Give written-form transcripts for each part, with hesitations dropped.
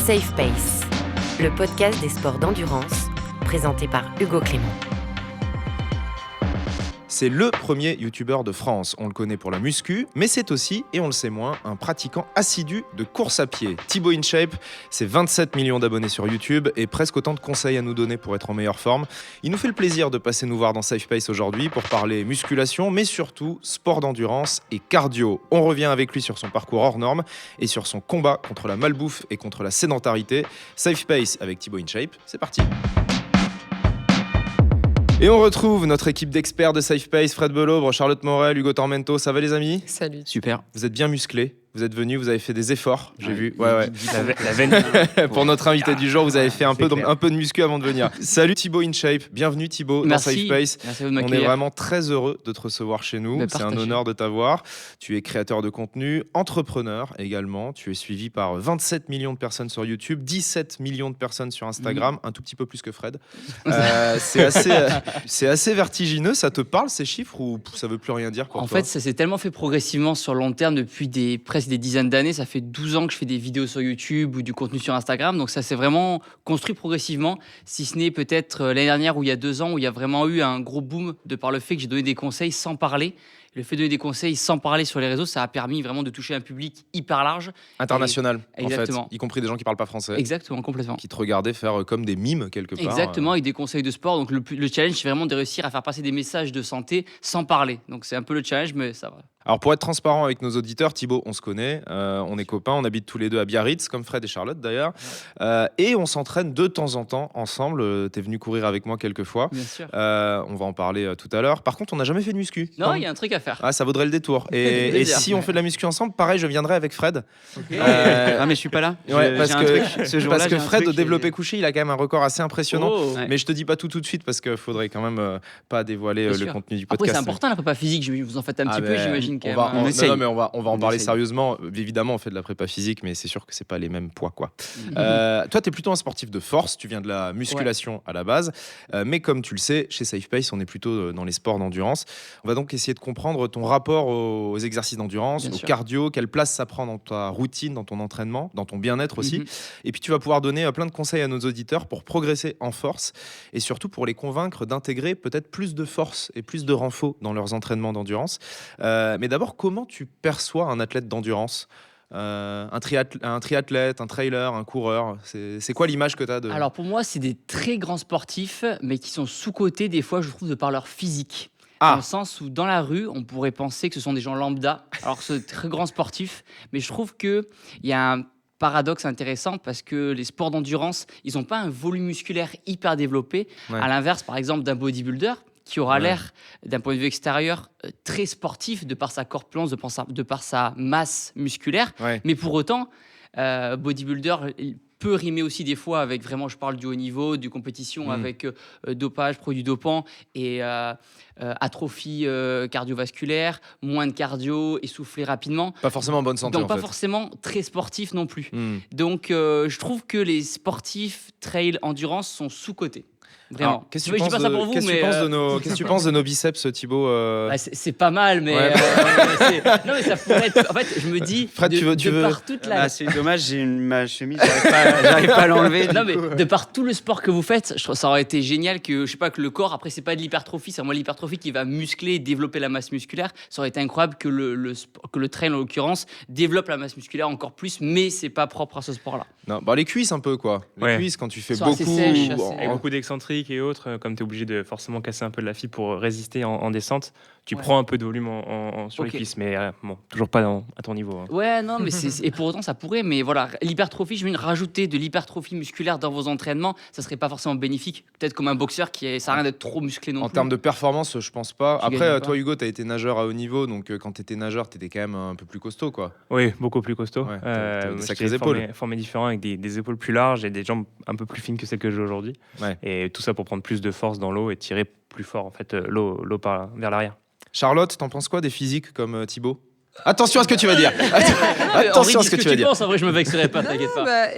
Safe Pace, le podcast des sports d'endurance, présenté par Hugo Clément. C'est le premier youtubeur de France. On le connaît pour la muscu, mais c'est aussi, et on le sait moins, un pratiquant assidu de course à pied. Thibaut InShape, c'est 27 millions d'abonnés sur YouTube et presque autant de conseils à nous donner pour être en meilleure forme. Il nous fait le plaisir de passer nous voir dans Safe Pace aujourd'hui pour parler musculation, mais surtout sport d'endurance et cardio. On revient avec lui sur son parcours hors norme et sur son combat contre la malbouffe et contre la sédentarité. Safe Pace avec Thibaut InShape, c'est parti. Et on retrouve notre équipe d'experts de Safe Pace, Fred Belaubre, Charlotte Morel, Hugo Tormento. Ça va les amis ? Salut. Super. Vous êtes bien musclés, vous êtes venus, vous avez fait des efforts, j'ai vu. La veine. Pour notre invité du jour, vous avez fait un peu de muscu avant de venir. Salut Thibaut InShape, bienvenue Thibaut dans Safe Pace. Merci de On est m'accueillir. vraiment très heureux de te recevoir chez nous. C'est un honneur de t'avoir. Tu es créateur de contenu, entrepreneur également. Tu es suivi par 27 millions de personnes sur YouTube, 17 millions de personnes sur Instagram, un tout petit peu plus que Fred. C'est assez vertigineux. Ça te parle ces chiffres ou ça veut plus rien dire pour toi ? En fait, ça s'est tellement fait progressivement sur le long terme depuis presque des dizaines d'années. Ça fait 12 ans que je fais des vidéos sur YouTube ou du contenu sur Instagram. Donc ça s'est vraiment construit progressivement, si ce n'est peut-être l'année dernière ou il y a 2 ans où il y a vraiment eu un gros boom de par le fait que j'ai donné des conseils sans parler. Le fait de donner des conseils sans parler sur les réseaux, ça a permis vraiment de toucher un public hyper large. International, Exactement. En fait, y compris des gens qui parlent pas français. Exactement, complètement. Qui te regardaient faire comme des mimes quelque part. Exactement, avec des conseils de sport. Donc le challenge, c'est vraiment de réussir à faire passer des messages de santé sans parler. Donc c'est un peu le challenge, mais ça va. Alors pour être transparent avec nos auditeurs, Thibaut, on se connaît, on est copains, on habite tous les deux à Biarritz, comme Fred et Charlotte d'ailleurs, et on s'entraîne de temps en temps ensemble. T'es venu courir avec moi quelques fois. Bien sûr. On va en parler tout à l'heure. Par contre, on n'a jamais fait de muscu. Non, il y a un truc à faire. Ah, ça vaudrait le détour. Et si on fait de la muscu ensemble, pareil, je viendrai avec Fred. Okay. Ah mais je suis pas là. Ouais, parce que Fred au développé développé couché, il a quand même un record assez impressionnant. Oh. Mais je te dis pas tout de suite parce qu'il faudrait quand même pas dévoiler le contenu du podcast. Après, c'est important la prépa physique. Vous en faites un petit peu, j'imagine. Quand même. Mais on va en parler sérieusement. Évidemment, on fait de la prépa physique, mais c'est sûr que c'est pas les mêmes poids, quoi. Toi, t'es plutôt un sportif de force. Tu viens de la musculation à la base, mais comme tu le sais, chez Safe Pace, on est plutôt dans les sports d'endurance. On va donc essayer de comprendre ton rapport aux exercices d'endurance, au cardio, quelle place ça prend dans ta routine, dans ton entraînement, dans ton bien-être aussi. Et puis, tu vas pouvoir donner plein de conseils à nos auditeurs pour progresser en force et surtout pour les convaincre d'intégrer peut-être plus de force et plus de renfort dans leurs entraînements d'endurance. Mais d'abord, comment tu perçois un athlète d'endurance ? Un triathlète, un trailer, un coureur, c'est quoi l'image que tu as de... Alors pour moi, c'est des très grands sportifs, mais qui sont sous-cotés des fois, je trouve, de par leur physique. Dans le sens où dans la rue, on pourrait penser que ce sont des gens lambda, alors que c'est très grands sportifs. Mais je trouve qu'il y a un paradoxe intéressant parce que les sports d'endurance, ils n'ont pas un volume musculaire hyper développé. Ouais. À l'inverse, par exemple, d'un bodybuilder qui aura l'air, d'un point de vue extérieur, très sportif de par sa corpulence, de par sa masse musculaire. Ouais. Mais pour autant, bodybuilder peut rimer aussi des fois avec, vraiment, je parle du haut niveau, du compétition avec dopage, produits dopants et atrophie cardiovasculaire, moins de cardio, essoufflé rapidement. Pas forcément en bonne santé. Donc pas forcément très sportif non plus. Donc je trouve que les sportifs trail endurance sont sous-cotés. Vraiment. Qu'est-ce que tu penses de nos biceps, Thibaut c'est pas mal, mais non, mais ça pourrait être. En fait, je me dis. Fred, tu veux par toute la. C'est dommage, j'ai ma chemise, j'arrive pas à l'enlever. Non, mais de par tout le sport que vous faites, je trouve ça aurait été génial que, je sais pas, que le corps. Après, c'est pas de l'hypertrophie, c'est vraiment l'hypertrophie qui va muscler et développer la masse musculaire. Ça aurait été incroyable que le trail, en l'occurrence, développe la masse musculaire encore plus, mais c'est pas propre à ce sport-là. Non, les cuisses un peu quoi. Les cuisses quand tu fais beaucoup, avec beaucoup d'excentriques et autres, comme tu es obligé de forcément casser un peu de la fibre pour résister en descente, tu prends un peu de volume sur les cuisses, mais bon, toujours pas à ton niveau. Hein. Ouais, non, mais et pour autant ça pourrait, mais voilà, l'hypertrophie, je veux rajouter de l'hypertrophie musculaire dans vos entraînements, ça serait pas forcément bénéfique. Peut-être comme un boxeur ça sert à rien d'être trop musclé non plus. En termes de performance, je pense pas. Après, toi Hugo, t'as été nageur à haut niveau, donc quand t'étais nageur, t'étais quand même un peu plus costaud, quoi. Oui, beaucoup plus costaud. Ouais, t'as des sacrées épaules. Formé différent avec des épaules plus larges et des jambes un peu plus fines que celles que j'ai aujourd'hui. Ouais. Et tout ça pour prendre plus de force dans l'eau et tirer plus fort en fait l'eau vers l'arrière. Charlotte, t'en penses quoi des physiques comme Thibaut ? Attention à ce que tu vas dire. Attention à ce que tu vas dire. En vrai, je me vexerai pas, t'inquiète pas.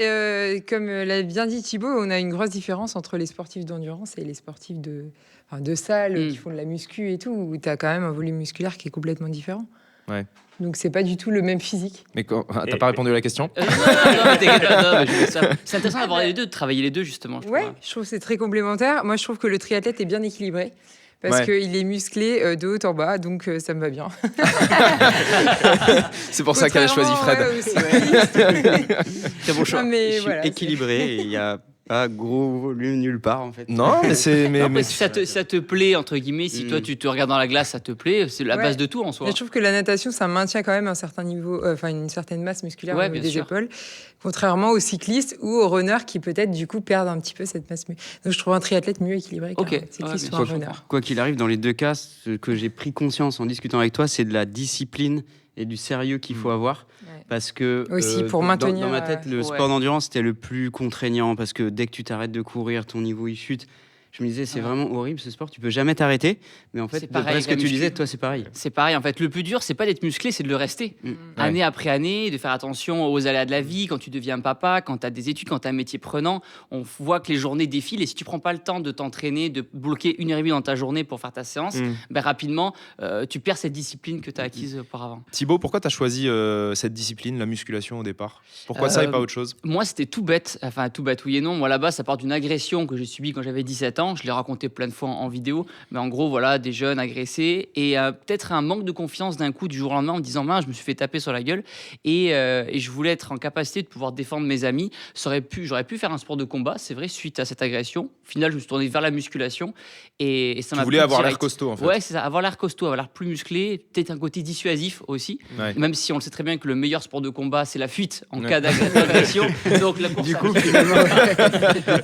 Comme l'a bien dit Thibaut, on a une grosse différence entre les sportifs d'endurance et les sportifs de salle qui font de la muscu et tout, où tu as quand même un volume musculaire qui est complètement différent. Ouais. Donc, c'est pas du tout le même physique. Mais t'as pas répondu à la question? Non, mais t'inquiète pas, c'est intéressant d'avoir les deux, de travailler les deux, justement. Je trouve que c'est très complémentaire. Moi, je trouve que le triathlète est bien équilibré. Parce qu'il est musclé de haut en bas, donc ça me va bien. C'est pour ça qu'elle a choisi Fred. Très bon choix. Mais je suis équilibré et il y a pas gros volume nulle part en fait. Non, mais c'est. Mais si ça te plaît, entre guillemets, si toi tu te regardes dans la glace, ça te plaît, c'est la base de tout en soi. Mais je trouve que la natation, ça maintient quand même un certain niveau, une certaine masse musculaire au niveau des épaules, contrairement aux cyclistes ou aux runners qui peut-être du coup perdent un petit peu cette masse. Donc je trouve un triathlète mieux équilibré qu'un cycliste ou un runner. Quoi qu'il arrive, dans les deux cas, ce que j'ai pris conscience en discutant avec toi, c'est de la discipline et du sérieux qu'il faut avoir. Parce que aussi pour maintenir dans ma tête, le sport d'endurance c'était le plus contraignant parce que dès que tu t'arrêtes de courir, ton niveau il chute. Je me disais, c'est vraiment horrible ce sport, tu peux jamais t'arrêter. Mais en fait, d'après ce que tu disais, toi, c'est pareil. C'est pareil, en fait. Le plus dur, c'est pas d'être musclé, c'est de le rester. Année après année, de faire attention aux aléas de la vie, quand tu deviens papa, quand tu as des études, quand tu as un métier prenant. On voit que les journées défilent et si tu prends pas le temps de t'entraîner, de bloquer 1h30 dans ta journée pour faire ta séance, rapidement, tu perds cette discipline que tu as acquise auparavant. Thibaut, pourquoi tu as choisi cette discipline, la musculation, au départ? Pourquoi ça et pas autre chose? Moi, c'était tout bête. Enfin, tout bête, oui et non. Moi, là-bas, ça part d'une agression que j'ai subie quand j'avais 17 ans. Je l'ai raconté plein de fois en vidéo, mais en gros, voilà, des jeunes agressés et peut-être un manque de confiance d'un coup du jour au lendemain en me disant, mince, je me suis fait taper sur la gueule et je voulais être en capacité de pouvoir défendre mes amis. J'aurais pu faire un sport de combat, c'est vrai, suite à cette agression. Au final, je me suis tourné vers la musculation et ça m'a. Tu voulais avoir l'air costaud, en fait. Ouais, c'est ça, avoir l'air costaud, avoir l'air plus musclé, peut-être un côté dissuasif aussi, même si on le sait très bien que le meilleur sport de combat, c'est la fuite en cas d'agression. Donc la course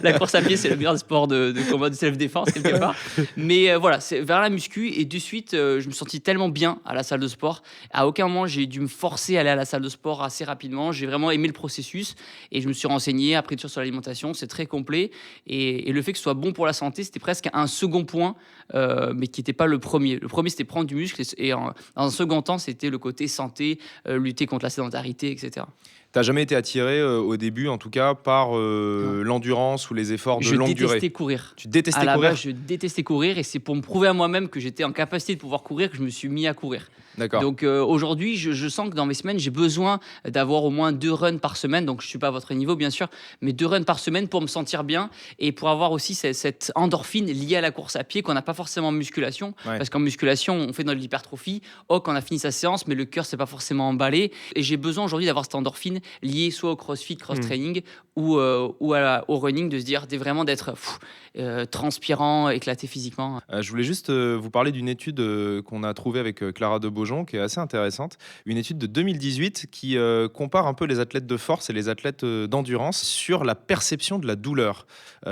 la course à pied, c'est le meilleur sport de combat de self-défense quelque part. Mais voilà, c'est vers la muscu et de suite, je me suis senti tellement bien à la salle de sport. À aucun moment, j'ai dû me forcer à aller à la salle de sport assez rapidement. J'ai vraiment aimé le processus et je me suis renseigné, appris sur l'alimentation. C'est très complet et le fait que ce soit bon pour la santé, c'était presque un second point, mais qui n'était pas le premier. Le premier, c'était prendre du muscle et dans un second temps, c'était le côté santé, lutter contre la sédentarité, etc. T'as jamais été attiré au début, en tout cas, par l'endurance ou les efforts de longue durée? Je détestais courir. Tu détestais courir? courir? Je détestais courir et c'est pour me prouver à moi-même que j'étais en capacité de pouvoir courir que je me suis mis à courir. D'accord. Donc aujourd'hui, je sens que dans mes semaines, j'ai besoin d'avoir au moins 2 runs par semaine. Donc je ne suis pas à votre niveau, bien sûr, mais 2 runs par semaine pour me sentir bien et pour avoir aussi cette endorphine liée à la course à pied qu'on n'a pas forcément en musculation. Parce qu'en musculation, on fait de l'hypertrophie. Quand on a fini sa séance, mais le cœur s'est pas forcément emballé. Et j'ai besoin aujourd'hui d'avoir cette endorphine liée soit au crossfit, cross-training ou au running, de se dire vraiment d'être transpirant, éclaté physiquement. Je voulais juste vous parler d'une étude qu'on a trouvée avec Clara de Beaujon, qui est assez intéressante. Une étude de 2018 qui compare un peu les athlètes de force et les athlètes d'endurance sur la perception de la douleur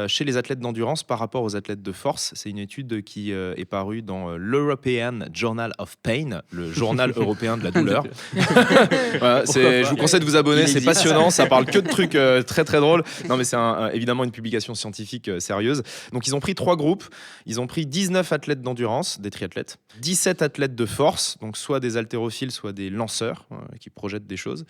chez les athlètes d'endurance par rapport aux athlètes de force. C'est une étude qui est parue dans l'European Journal of Pain, le journal européen de la douleur. Voilà, je vous conseille de vous abonner, c'est passionnant, ça parle que de trucs très très drôles. Non, mais c'est évidemment une publication scientifique sérieuse. Donc ils ont pris 3 groupes, ils ont pris 19 athlètes d'endurance, des triathlètes, 17 athlètes de force, donc soit des haltérophiles, soit des lanceurs qui projettent des choses,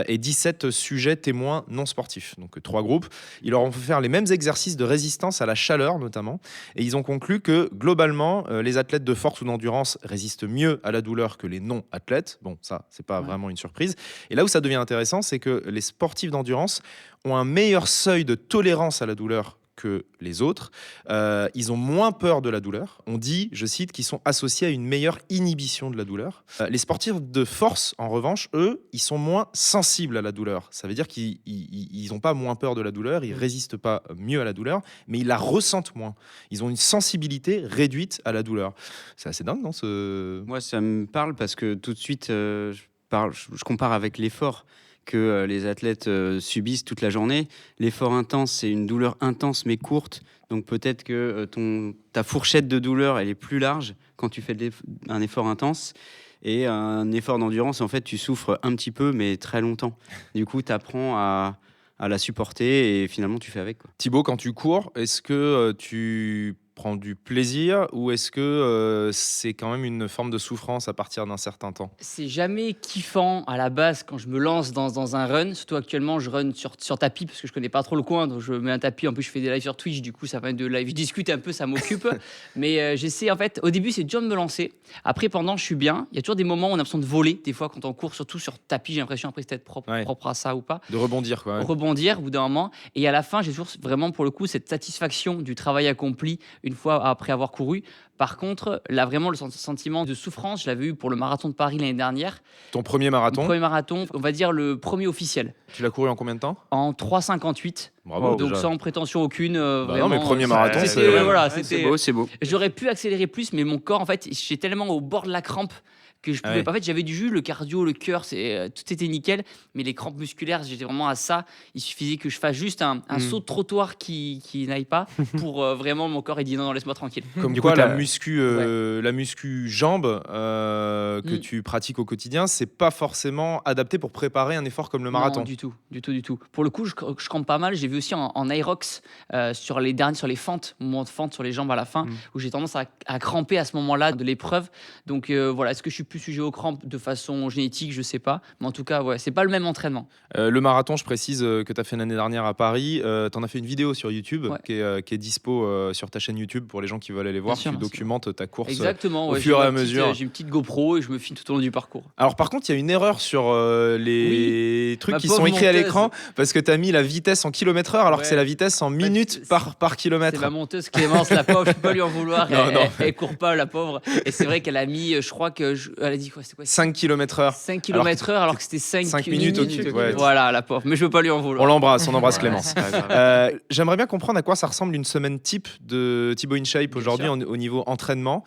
et 17 sujets témoins non sportifs. Donc 3 groupes, ils leur ont fait faire les mêmes exercices de résistance à la chaleur notamment, et ils ont conclu que globalement les athlètes de force ou d'endurance résistent mieux à la douleur que les non-athlètes. Bon, ça c'est pas vraiment une surprise. Et là où ça devient intéressant, c'est que les sportifs d'endurance ont un meilleur seuil de tolérance à la douleur que les autres. Ils ont moins peur de la douleur. On dit, je cite, qu'ils sont associés à une meilleure inhibition de la douleur. Les sportifs de force, en revanche, eux, ils sont moins sensibles à la douleur. Ça veut dire qu'ils n'ont pas moins peur de la douleur, ils résistent pas mieux à la douleur, mais ils la ressentent moins. Ils ont une sensibilité réduite à la douleur. C'est assez dingue, non Moi, ça me parle parce que tout de suite, je compare avec l'effort que les athlètes subissent toute la journée. L'effort intense, c'est une douleur intense mais courte. Donc peut-être que ta fourchette de douleur, elle est plus large quand tu fais un effort intense. Et un effort d'endurance, en fait, tu souffres un petit peu, mais très longtemps. Du coup, tu apprends à la supporter et finalement, tu fais avec, quoi. Thibaut, quand tu cours, est-ce que tu prends du plaisir ou est-ce que c'est quand même une forme de souffrance à partir d'un certain temps? C'est jamais kiffant à la base quand je me lance dans un run. Surtout actuellement, je run sur tapis parce que je connais pas trop le coin. Donc je mets un tapis. En plus, je fais des lives sur Twitch. Du coup, ça permet de live. Je discute un peu, ça m'occupe. Mais j'essaie, en fait, au début, c'est dur de me lancer. Après, pendant, je suis bien. Il y a toujours des moments où on a l'impression de voler. Des fois, quand on court, surtout sur tapis, j'ai l'impression après, c'est peut-être propre à ça ou pas. De rebondir, quoi. Ouais. Rebondir au bout d'un moment. Et à la fin, j'ai toujours vraiment, pour le coup, cette satisfaction du travail accompli une fois après avoir couru. Par contre, là, vraiment, le sentiment de souffrance, je l'avais eu pour le marathon de Paris l'année dernière. Ton premier marathon? Mon premier marathon, on va dire le premier officiel. Tu l'as couru en combien de temps? En 3,58. Bravo, donc déjà. sans prétention aucune. Non, mais premier marathon, c'est beau. J'aurais pu accélérer plus, mais mon corps, en fait, j'étais tellement au bord de la crampe que je pouvais pas. En fait, j'avais du jus, le cardio, le cœur, tout était nickel, mais les crampes musculaires, j'étais vraiment à ça. Il suffisait que je fasse juste un saut de trottoir qui n'aille pas pour vraiment mon corps ait dit non, laisse-moi tranquille. Comme du quoi, coup, la muscu jambes que tu pratiques au quotidien, c'est pas forcément adapté pour préparer un effort comme le marathon. Non, du tout. Pour le coup, je crampe pas mal. J'ai vu aussi en Aerox sur les fentes, moment de fente sur les jambes à la fin, où j'ai tendance à cramper à ce moment-là de l'épreuve. Donc voilà, est-ce que je suis plus sujet aux crampes de façon génétique, je sais pas, mais en tout cas c'est pas le même entraînement. Le marathon, je précise que tu as fait l'année dernière à Paris, tu en as fait une vidéo sur YouTube qui est dispo sur ta chaîne YouTube pour les gens qui veulent aller voir. Tu documentes ta course au fur et à mesure. J'ai une petite GoPro et je me filme tout au long du parcours. Alors par contre, il y a une erreur sur les trucs qui sont écrits à l'écran parce que tu as mis la vitesse en km/h alors que c'est la vitesse en minutes par kilomètre. C'est ma monteuse Clémence, la pauvre, je peux pas lui en vouloir. Elle court pas, la pauvre. Et c'est vrai qu'elle a mis, je crois que elle a dit quoi, c'est quoi, 5 km/h. 5 km/h alors que c'était 5 minutes au-dessus. Ouais. Voilà, la pauvre. Mais je veux pas lui en vouloir. On embrasse Clémence. J'aimerais bien comprendre à quoi ça ressemble une semaine type de Thibaut InShape aujourd'hui au niveau entraînement.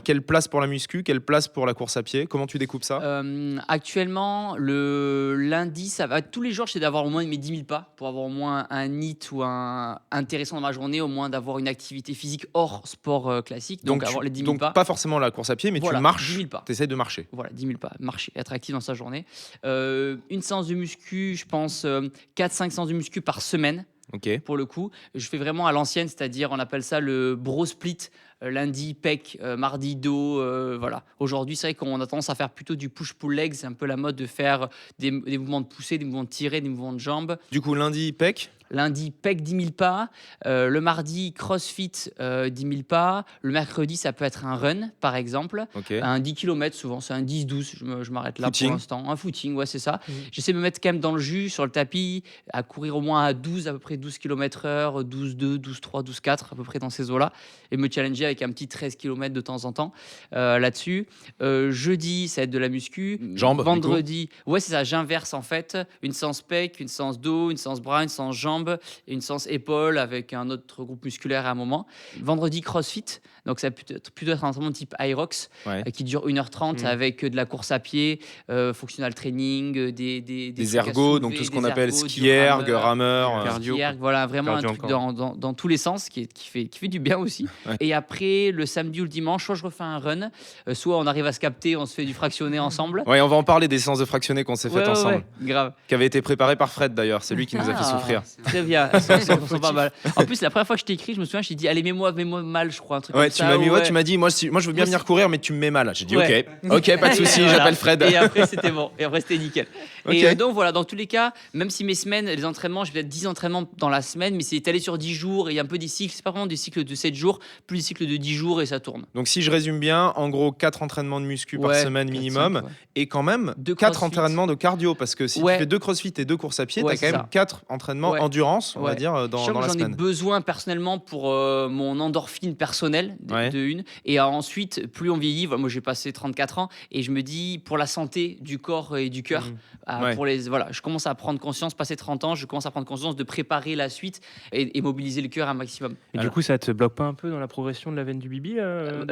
Quelle place pour la muscu, quelle place pour la course à pied? Comment tu découpes ça? Actuellement, le lundi, ça va. Tous les jours, j'essaie d'avoir au moins mes 10 000 pas pour avoir au moins un hit ou un intéressant dans ma journée, au moins d'avoir une activité physique hors sport classique. Donc avoir les 10 000 pas. Pas forcément la course à pied, mais tu marches. 10 000 pas. Tu essaies de marcher. Voilà, 10 000 pas. Marcher, être actif dans sa journée. Une séance de muscu, je pense 4-5 séances de muscu par semaine. Okay. Pour le coup, je fais vraiment à l'ancienne, c'est-à-dire on appelle ça le bro split. Lundi pec, mardi dos, voilà. Aujourd'hui, c'est vrai qu'on a tendance à faire plutôt du push-pull legs. C'est un peu la mode de faire des mouvements de poussée, des mouvements de tirer, des mouvements de jambes. Du coup, lundi pec. Lundi, pec 10 000 pas. Le mardi, crossfit 10 000 pas. Le mercredi, ça peut être un run, par exemple. Okay. Un 10 km, souvent, c'est un 10-12. Je m'arrête là pour l'instant. Un footing, ouais, c'est ça. J'essaie de me mettre quand même dans le jus, sur le tapis, à courir au moins à 12, à peu près 12 km/h, 12-2, 12-3, 12-4, à peu près dans ces eaux-là. Et me challenger avec un petit 13 km de temps en temps là-dessus. Jeudi, ça va être de la muscu. Jambes. Vendredi, ouais, c'est ça. J'inverse en fait. Une séance pec, une séance dos, une séance bras, une séance jambes. Et une séance épaule avec un autre groupe musculaire à un moment. Vendredi, crossfit. Donc, ça peut plutôt être un entraînement type Aerox qui dure 1h30 avec de la course à pied, functional training, des ergos, donc tout ce qu'on appelle ski erg, rameur, cardio. Voilà, vraiment cardio un truc dans tous les sens qui fait du bien aussi. Ouais. Et après, le samedi ou le dimanche, soit je refais un run, soit on arrive à se capter, on se fait du fractionné ensemble. Ouais, on va en parler des séances de fractionné qu'on s'est faites ensemble. Ouais, grave. Qui avait été préparé par Fred d'ailleurs, c'est lui qui nous a fait souffrir. Très bien, elles sont pas mal. En plus, la première fois que je t'ai écrit, je me souviens, je t'ai dit, allez, mets-moi mal, je crois, un truc comme ça. Tu m'as dit, moi je veux bien venir courir, mais tu me mets mal. J'ai dit, ok, pas de souci, j'appelle Fred. Et après, c'était bon. Et après, c'était nickel. Okay. Et donc, voilà, dans tous les cas, même si mes semaines, les entraînements, j'ai peut-être 10 entraînements dans la semaine, mais c'est étalé sur 10 jours et il y a un peu des cycles. C'est pas vraiment des cycles de 7 jours, plus des cycles de 10 jours et ça tourne. Donc, si je résume bien, en gros, 4 entraînements de muscu par semaine minimum et quand même 4 entraînements de cardio parce que si tu fais 2 crossfit et 2 courses à pied, tu as quand même 4 entraînements endurance, on va dire, dans la semaine. J'en ai besoin personnellement pour mon endorphine personnelle de une. Et ensuite, plus on vieillit, moi j'ai passé 34 ans et je me dis pour la santé du corps et du cœur, je commence à prendre conscience, passé 30 ans, je commence à prendre conscience de préparer la suite et mobiliser le cœur un maximum. Et du coup, ça te bloque pas un peu dans la progression de la veine du bibi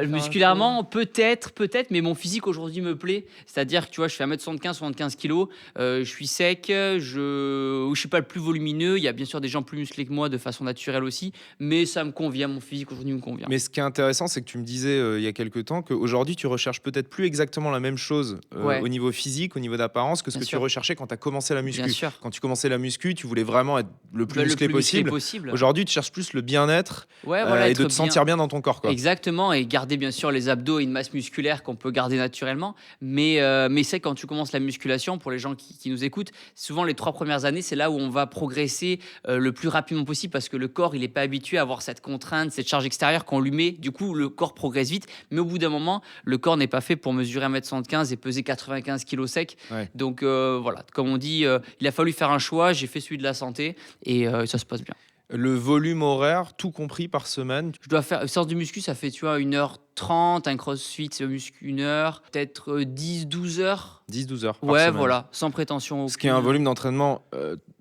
musculairement, peut-être, mais mon physique aujourd'hui me plaît. C'est-à-dire que tu vois, je fais 1m75, 75 kg, je suis sec, je suis pas le plus volumineux, il y a bien sûr des gens plus musclés que moi de façon naturelle aussi, mais ça me convient, mon physique aujourd'hui me convient. Mais ce qui est intéressant, c'est que tu me disais il y a quelques temps qu'aujourd'hui, tu recherches peut-être plus exactement la même chose au niveau physique, au niveau d'apparence, que ce que tu recherchais quand tu as commencé la muscu. Quand tu commençais la muscu, tu voulais vraiment être le plus musclé possible. Aujourd'hui, tu cherches plus le bien-être et de te sentir bien dans ton corps. Quoi. Exactement, et garder bien sûr les abdos et une masse musculaire qu'on peut garder naturellement. Mais c'est quand tu commences la musculation, pour les gens qui nous écoutent, souvent les 3 premières années, c'est là où on va progresser le plus rapidement possible parce que le corps, il n'est pas habitué à avoir cette contrainte, cette charge extérieure qu'on lui met. Du coup, le corps progresse vite. Mais au bout d'un moment, le corps n'est pas fait pour mesurer 1m75 et peser 95 kg sec. Ouais. Donc voilà, comme on dit, il a fallu faire un choix. J'ai fait celui de la santé et ça se passe bien. Le volume horaire, tout compris par semaine? Je dois faire une séance de muscu, ça fait 1h30, un crossfit, muscu 1 heure, peut-être 10-12 heures. 10-12 heures par semaine. Ouais, voilà, sans prétention aucune. Ce qui est un volume d'entraînement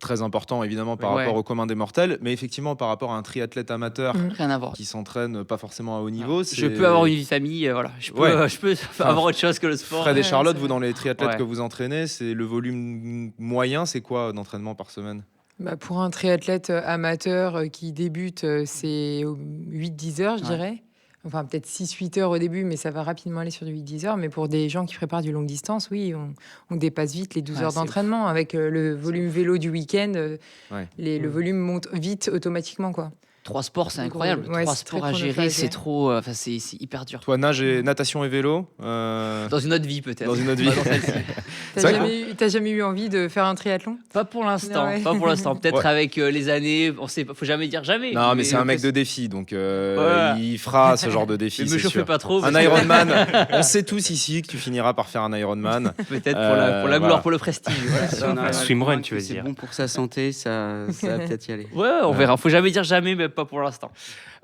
très important, évidemment, par rapport au commun des mortels, mais effectivement, par rapport à un triathlète amateur rien à voir. Qui s'entraîne pas forcément à haut niveau. Je peux avoir une vie de famille, voilà. Je peux avoir autre chose que le sport. Fred et Charlotte, vous, dans les triathlètes que vous entraînez, c'est le volume moyen, c'est quoi d'entraînement par semaine? Pour un triathlète amateur qui débute, c'est 8-10 heures, je dirais. Enfin, peut-être 6-8 heures au début, mais ça va rapidement aller sur du 8-10 heures. Mais pour des gens qui préparent du longue distance, oui, on dépasse vite les 12 heures d'entraînement. Avec le volume vélo du week-end, le volume monte vite automatiquement, quoi. 3 sports, c'est incroyable. 3 sports à gérer, c'est trop. C'est hyper dur. Toi, natation et vélo Dans une autre vie, peut-être. Dans une autre vie. T'as jamais eu envie de faire un triathlon? Pas pour l'instant. Pas pour l'instant. Peut-être avec les années. Faut jamais dire jamais. Non, mais c'est un mec de défi, donc il fera ce genre de défi. Ne me chauffez pas trop. Un Ironman. On sait tous ici que tu finiras par faire un Ironman. Peut-être pour la gloire, pour le prestige. Swimrun, tu veux dire. C'est bon pour sa santé, ça va peut-être y aller. Ouais, on verra. Faut jamais dire jamais, mais pas pour l'instant.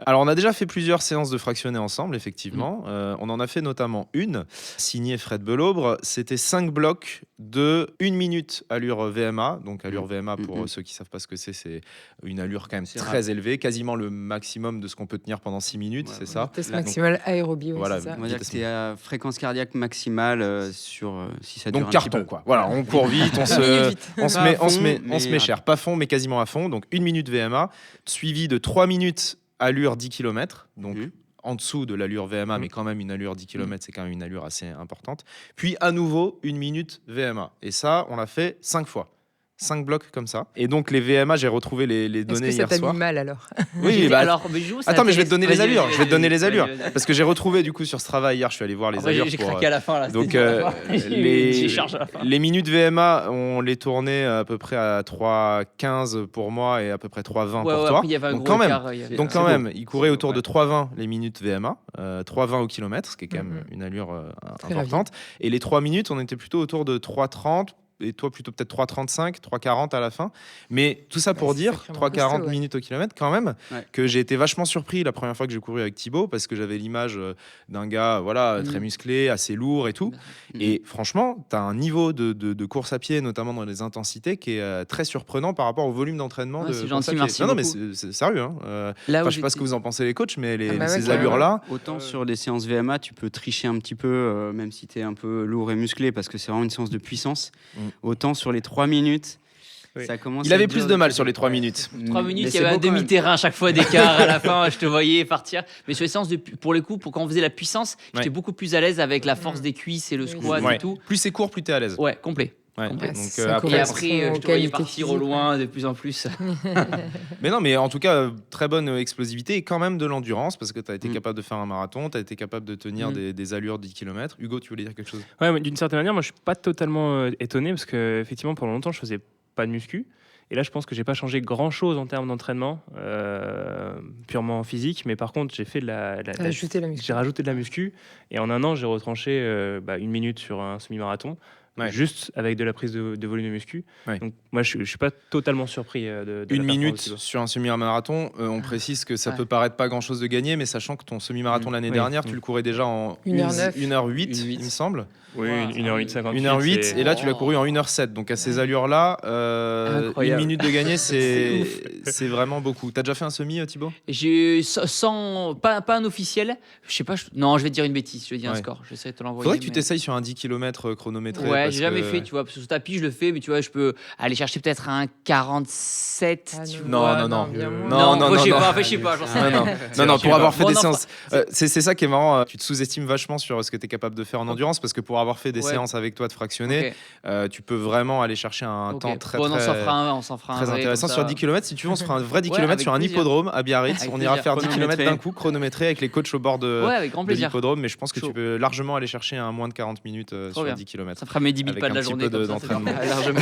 Alors, on a déjà fait plusieurs séances de fractionnés ensemble, effectivement. On en a fait notamment une, signée Fred Belaubre. C'était 5 blocs de 1 minute allure VMA. Donc, allure VMA, pour ceux qui ne savent pas ce que c'est une allure quand même très élevée, quasiment le maximum de ce qu'on peut tenir pendant 6 minutes, c'est ça. Vitesse maximale aérobie, voilà, c'est ça. On va dire que c'est à fréquence cardiaque maximale sur si ça dure donc un carton, petit peu. Quoi. Voilà, on court vite, on se met cher. Pas fond, mais quasiment à fond. Donc 1 minute VMA, suivi de 3 minutes allure 10 km, donc en dessous de l'allure VMA, mais quand même une allure 10 km, c'est quand même une allure assez importante. Puis à nouveau, 1 minute VMA. Et ça, on l'a fait 5 fois. 5 blocs comme ça. Et donc les VMA, j'ai retrouvé les données hier soir. Est-ce que ça t'a mis mal alors? Oui, alors, attends, mais je vais te donner les allures. Je vais te donner les allures. Parce que j'ai retrouvé du coup sur Strava hier, je suis allé voir les allures. J'ai craqué à la fin. Là, donc les minutes VMA, on les tournait à peu près à 3,15 pour moi et à peu près 3,20 pour toi. Donc quand même, il courait autour de 3,20 les minutes VMA, 3,20 au kilomètre, ce qui est quand même une allure importante. Et les 3 minutes, on était plutôt autour de 3,30. Et toi plutôt peut-être 3,35, 3,40 à la fin. Mais tout ça pour dire 3,40 minutes au kilomètre quand même, que j'ai été vachement surpris la première fois que j'ai couru avec Thibaut, parce que j'avais l'image d'un gars très musclé, assez lourd et tout. Et franchement, tu as un niveau de course à pied, notamment dans les intensités, qui est très surprenant par rapport au volume d'entraînement de course à pied. Non, mais c'est sérieux. Je sais pas ce que vous en pensez les coachs, mais ces allures-là... Autant sur des séances VMA, tu peux tricher un petit peu, même si tu es un peu lourd et musclé, parce que c'est vraiment une séance de puissance. Autant sur les 3 minutes, ça commence. Il avait plus de mal sur les 3 minutes. 3 minutes, il y avait un demi-terrain à chaque fois d'écart à la fin, je te voyais partir. Mais sur les séances, pour les coups, quand on faisait la puissance, j'étais beaucoup plus à l'aise avec la force des cuisses et le squat et tout. Plus c'est court, plus t'es à l'aise. Ouais, complet. Donc, après, je te voyais partir au loin de plus en plus. Mais non, mais en tout cas, très bonne explosivité et quand même de l'endurance, parce que tu as été capable de faire un marathon, tu as été capable de tenir des allures de 10 km. Hugo, tu voulais dire quelque chose? Ouais, d'une certaine manière, moi je suis pas totalement étonné, parce que effectivement pendant longtemps je faisais pas de muscu. Et là, je pense que j'ai pas changé grand-chose en termes d'entraînement, purement physique. Mais par contre, j'ai fait j'ai rajouté de la muscu. Et en 1 an, j'ai retranché 1 minute sur un semi-marathon. Juste avec de la prise de volume de muscu. Donc moi je suis pas totalement surpris de 1 minute sur un semi-marathon. On précise que ça peut paraître pas grand chose de gagner, mais sachant que ton semi-marathon l'année dernière, tu le courais déjà en 1h08, il me semble. Oui, 1h08, 58. 1h08, et là tu l'as couru en 1h07. Donc à ces allures-là, 1 minute de gagner, c'est vraiment beaucoup. T'as déjà fait un semi, Thibaut? J'ai pas un officiel. Je sais pas. Non, je vais te dire une bêtise. Je vais dire un score. J'essaie de te l'envoyer. Faudrait que tu t'essayes sur un 10 km chronométré. Ouais, j'ai jamais fait, tu vois. Sur ce tapis, je le fais, mais tu vois, je peux aller chercher peut-être un 47. Ah, tu non. vois. Non, moi, je sais pas. Je sais pas. J'en sais rien. Non, pour avoir fait Bon, des non, séances, c'est ça qui est marrant. Tu te sous-estimes vachement sur ce que tu es capable de faire en endurance, parce que pour avoir fait des séances avec toi de fractionner, tu peux vraiment aller chercher un temps très on s'en fera un très vrai, intéressant sur 10 km. Si tu veux, on se fera un vrai 10 Ouais, km avec sur un plaisir. hippodrome à Biarritz. Avec On ira plaisir. faire 10 km d'un coup, chronométré, avec les coachs au bord de avec grand plaisir. l'hippodrome. Mais je pense que Chaud. tu peux largement aller chercher un moins de 40 minutes sur bien. 10 km. Ça fera mes 10 000 pas de la Avec un journée. petit peu comme ça, c'est d'entraînement.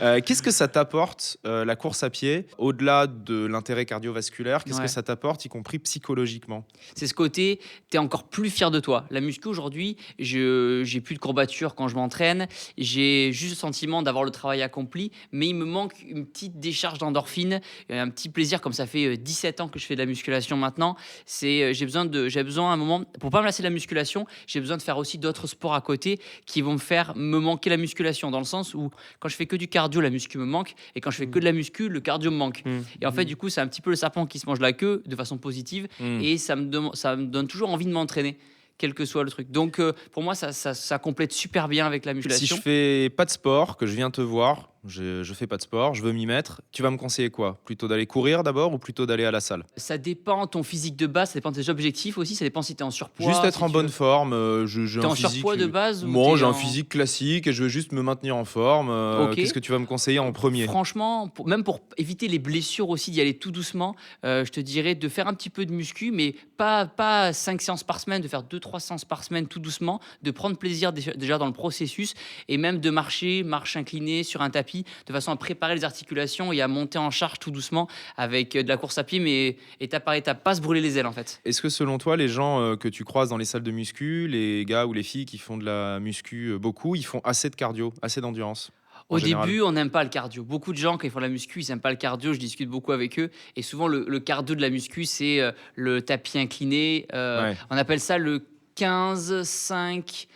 largement. Qu'est-ce que ça t'apporte, la course à pied, au-delà de l'intérêt cardiovasculaire? Qu'est-ce que ça t'apporte, y compris psychologiquement? C'est ce côté, tu es encore plus fier de toi. La muscu aujourd'hui, j'ai plus de courbatures quand je m'entraîne. J'ai juste le sentiment d'avoir le travail accompli, mais il me manque une petite décharge d'endorphine, un petit plaisir, comme ça fait 17 ans que je fais de la musculation maintenant. J'ai besoin à un moment, pour pas me lasser de la musculation, j'ai besoin de faire aussi d'autres sports à côté qui vont me manquer la musculation, dans le sens où quand je fais que du cardio, la muscu me manque, et quand je fais que de la muscu, le cardio me manque. Et en fait, du coup, c'est un petit peu le serpent qui se mange la queue de façon positive, et ça me donne toujours envie de m'entraîner, quel que soit le truc. Donc, pour moi, ça complète super bien avec la musculation. Si je fais pas de sport, que je viens te voir, je fais pas de sport, je veux m'y mettre, tu vas me conseiller quoi? Plutôt d'aller courir d'abord ou plutôt d'aller à la salle? Ça dépend ton physique de base, ça dépend de tes objectifs aussi, ça dépend si tu es en surpoids. Juste être si en bonne forme. T'es en surpoids de base? Moi, j'ai un physique classique et je veux juste me maintenir en forme. Qu'est-ce que tu vas me conseiller en premier? Franchement, même pour éviter les blessures aussi, d'y aller tout doucement, je te dirais de faire un petit peu de muscu, mais pas 5 séances par semaine, de faire 2-3 séances par semaine tout doucement, de prendre plaisir déjà dans le processus, et même de marche inclinée sur un tapis, de façon à préparer les articulations et à monter en charge tout doucement avec de la course à pied, mais étape par étape, pas se brûler les ailes en fait. Est-ce que selon toi, les gens que tu croises dans les salles de muscu, les gars ou les filles qui font de la muscu beaucoup, ils font assez de cardio, assez d'endurance? Au début, on n'aime pas le cardio. Beaucoup de gens, quand ils font de la muscu, ils n'aiment pas le cardio. Je discute beaucoup avec eux. Et souvent, le cardio de la muscu, c'est le tapis incliné. On appelle ça le 15, 5,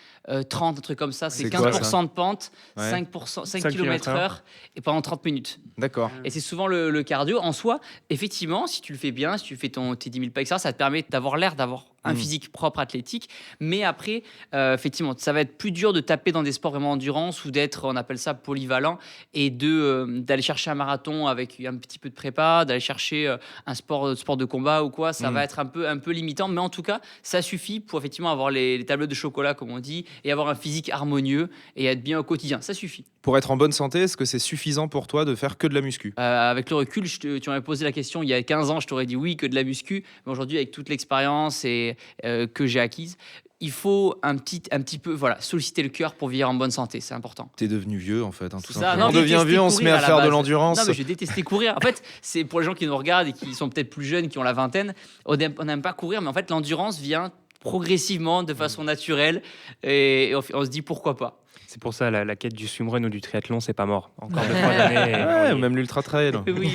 30, un truc comme ça. C'est 15% de pente, 5 km/h et pendant 30 minutes. D'accord. Et c'est souvent le cardio. En soi, effectivement, si tu le fais bien, si tu fais tes 10 000 pas, etc., ça te permet d'avoir l'air d'avoir un physique propre, athlétique. Mais après, effectivement, ça va être plus dur de taper dans des sports vraiment endurance ou d'être, on appelle ça, polyvalent, et d'aller chercher un marathon avec un petit peu de prépa, d'aller chercher un sport de combat ou quoi. Ça va être un peu limitant. Mais en tout cas, ça suffit pour effectivement avoir les tableaux de chocolat, comme on dit, et avoir un physique harmonieux et être bien au quotidien. Ça suffit. Pour être en bonne santé, est-ce que c'est suffisant pour toi de faire que de la muscu? Avec le recul, tu m'avais posé la question il y a 15 ans, je t'aurais dit oui, que de la muscu. Mais aujourd'hui, avec toute l'expérience que j'ai acquise, il faut un petit peu solliciter le cœur pour vivre en bonne santé, c'est important. T'es devenu vieux en fait, tout ça, simplement. On devient vieux, on se met à faire de l'endurance. Non, mais j'ai détesté courir. En fait, c'est pour les gens qui nous regardent et qui sont peut-être plus jeunes, qui ont la vingtaine, on n'aime pas courir, mais en fait, l'endurance vient progressivement, de façon naturelle, et on se dit pourquoi pas. C'est pour ça la quête du swimrun ou du triathlon, c'est pas mort. Encore 2-3 années. Ou même l'ultra trail. Oui.